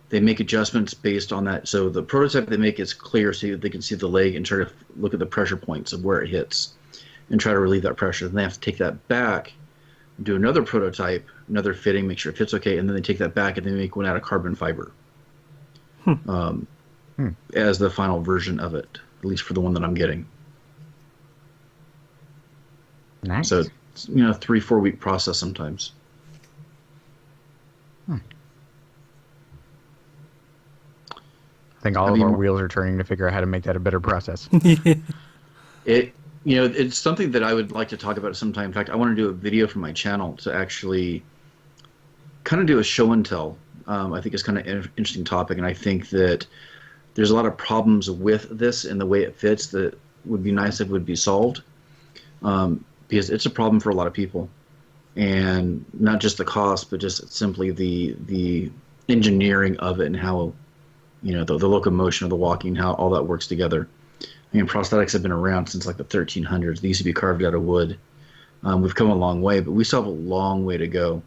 They make adjustments based on that. So the prototype they make is clear so that they can see the leg and try to look at the pressure points of where it hits and try to relieve that pressure. Then they have to take that back, do another prototype, another fitting, make sure it fits okay, and then they take that back and they make one out of carbon fiber as the final version of it, at least for the one that I'm getting. Nice. So it's 3-4 week process sometimes. I think all of our wheels are turning to figure out how to make that a better process. It's something that I would like to talk about sometime. In fact, I want to do a video for my channel to actually kind of do a show and tell. I think it's kind of an interesting topic, and I think that there's a lot of problems with this and the way it fits that would be nice if it would be solved, because it's a problem for a lot of people, and not just the cost, but just simply the engineering of it and how the locomotion of the walking, how all that works together. I mean, prosthetics have been around since like the 1300s. They used to be carved out of wood. We've come a long way, but we still have a long way to go.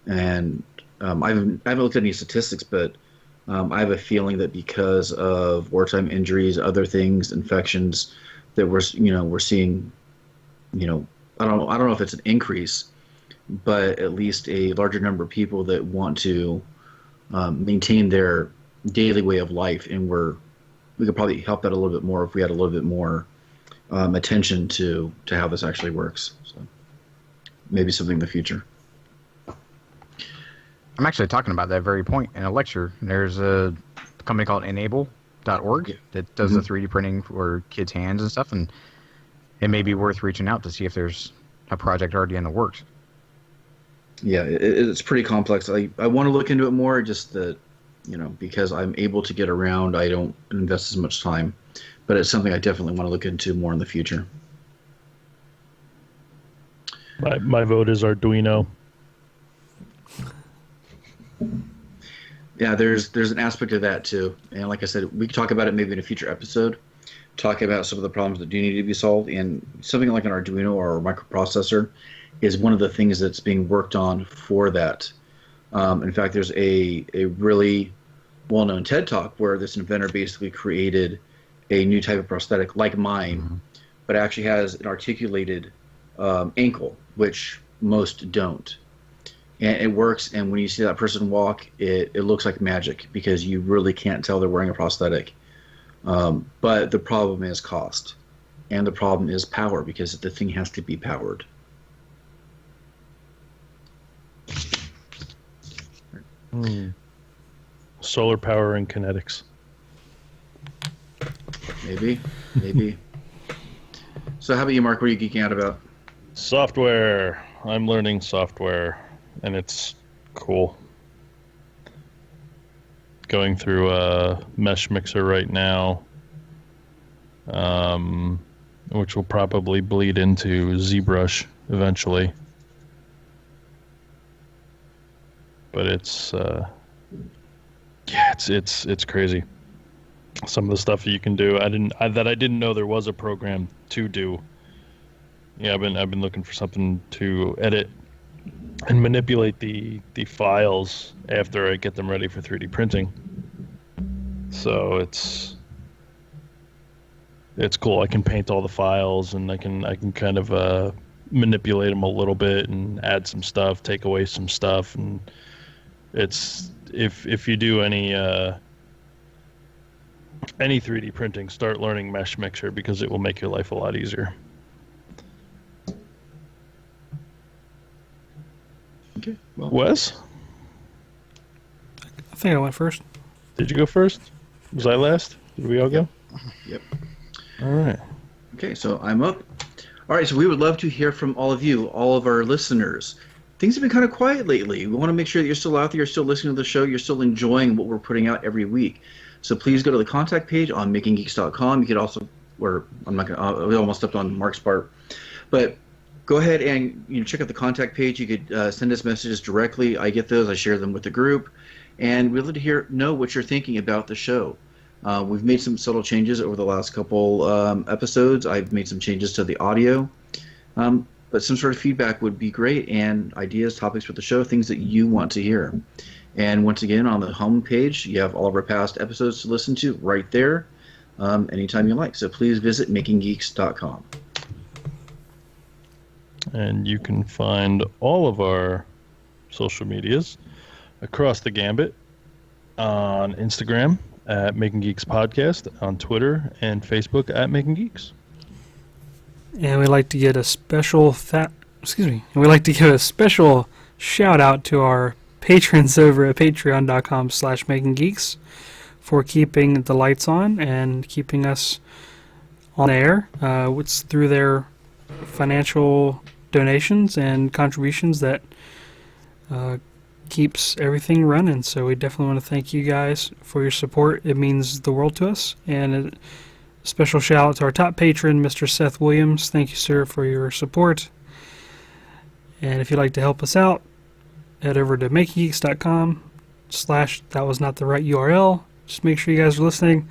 And I haven't looked at any statistics, but I have a feeling that because of wartime injuries, other things, infections, that we're seeing, I don't know if it's an increase, but at least a larger number of people that want to maintain their daily way of life, and we could probably help that a little bit more if we had a little bit more attention to how this actually works. So maybe something in the future. I'm actually talking about that very point in a lecture. There's a company called Enable.org that does the 3D printing for kids' hands and stuff, and it may be worth reaching out to see if there's a project already in the works. Yeah, it's pretty complex. I want to look into it more, just that, because I'm able to get around, I don't invest as much time. But it's something I definitely want to look into more in the future. My vote is Arduino. Yeah, there's an aspect of that too. And like I said, we could talk about it maybe in a future episode, talk about some of the problems that do need to be solved. And something like an Arduino or a microprocessor is one of the things that's being worked on for that. In fact, there's a really well-known TED Talk where this inventor basically created a new type of prosthetic like mine but actually has an articulated ankle, which most don't. And it works, and when you see that person walk, it looks like magic because you really can't tell they're wearing a prosthetic. But the problem is cost, and the problem is power because the thing has to be powered. Solar power and kinetics. Maybe. So how about you, Mark? What are you geeking out about? Software. I'm learning software, and it's cool. Going through a mesh mixer right now, which will probably bleed into ZBrush eventually. But it's it's crazy. Some of the stuff that you can do, I didn't know there was a program to do. Yeah, I've been looking for something to edit and manipulate the files after I get them ready for 3D printing. So it's cool. I can paint all the files, and I can kind of manipulate them a little bit and add some stuff, take away some stuff, and it's if you do any 3D printing, start learning Mesh Mixer because it will make your life a lot easier. Okay. Well, Wes, I think I went first. did you go first? Was I last? Did we all go? Yep. All right. Okay, so I'm up. All right, so we would love to hear from all of you, all of our listeners. Things have been kind of quiet lately. We want to make sure that you're still out there, you're still listening to the show, you're still enjoying what we're putting out every week. So please go to the contact page on makinggeeks.com. You could also, or I'm not going to, we almost stepped on Mark's part, but go ahead and check out the contact page. You could send us messages directly. I get those. I share them with the group. And we'd love to know what you're thinking about the show. We've made some subtle changes over the last couple episodes. I've made some changes to the audio. But some sort of feedback would be great, and ideas, topics for the show, things that you want to hear. And once again, on the home page, you have all of our past episodes to listen to right there anytime you like. So please visit makinggeeks.com. And you can find all of our social medias across the gambit on Instagram at Making Geeks Podcast, on Twitter and Facebook at Making Geeks. And we'd like to get a special shout out to our patrons over at patreon.com/makinggeeks for keeping the lights on and keeping us on air. It's through their financial donations and contributions that keeps everything running. So we definitely want to thank you guys for your support. It means the world to us. And a special shout out to our top patron, Mr. Seth Williams. Thank you, sir, for your support. And if you'd like to help us out, head over to makinggeeks.com/ that was not the right URL. Just make sure you guys are listening.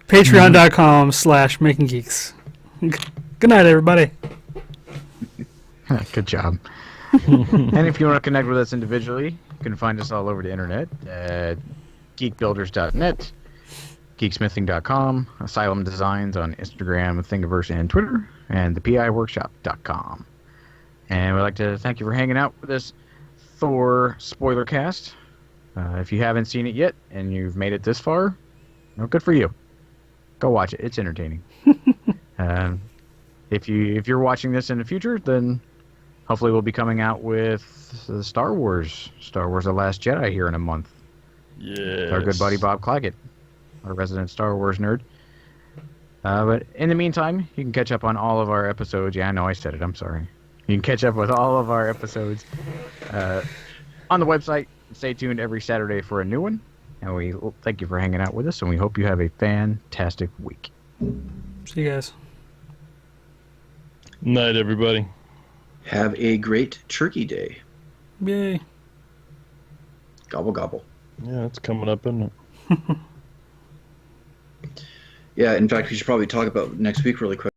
Patreon.com/makinggeeks. Good night, everybody. Good job. And if you want to connect with us individually, you can find us all over the internet at geekbuilders.net, geeksmithing.com, Asylum Designs on Instagram, Thingiverse, and Twitter, and thepiworkshop.com. And we'd like to thank you for hanging out with us, Thor SpoilerCast. If you haven't seen it yet and you've made it this far, good for you. Go watch it. It's entertaining. If you're watching this in the future, then hopefully we'll be coming out with Star Wars The Last Jedi here in a month. Yes. Our good buddy Bob Claggett, our resident Star Wars nerd. But in the meantime, you can catch up on all of our episodes. Yeah, I know I said it. I'm sorry. You can catch up with all of our episodes on the website. Stay tuned every Saturday for a new one. And we thank you for hanging out with us, and we hope you have a fantastic week. See you guys. Night, everybody. Have a great Turkey Day. Yay. Gobble, gobble. Yeah, it's coming up, isn't it? Yeah, in fact, we should probably talk about next week really quick.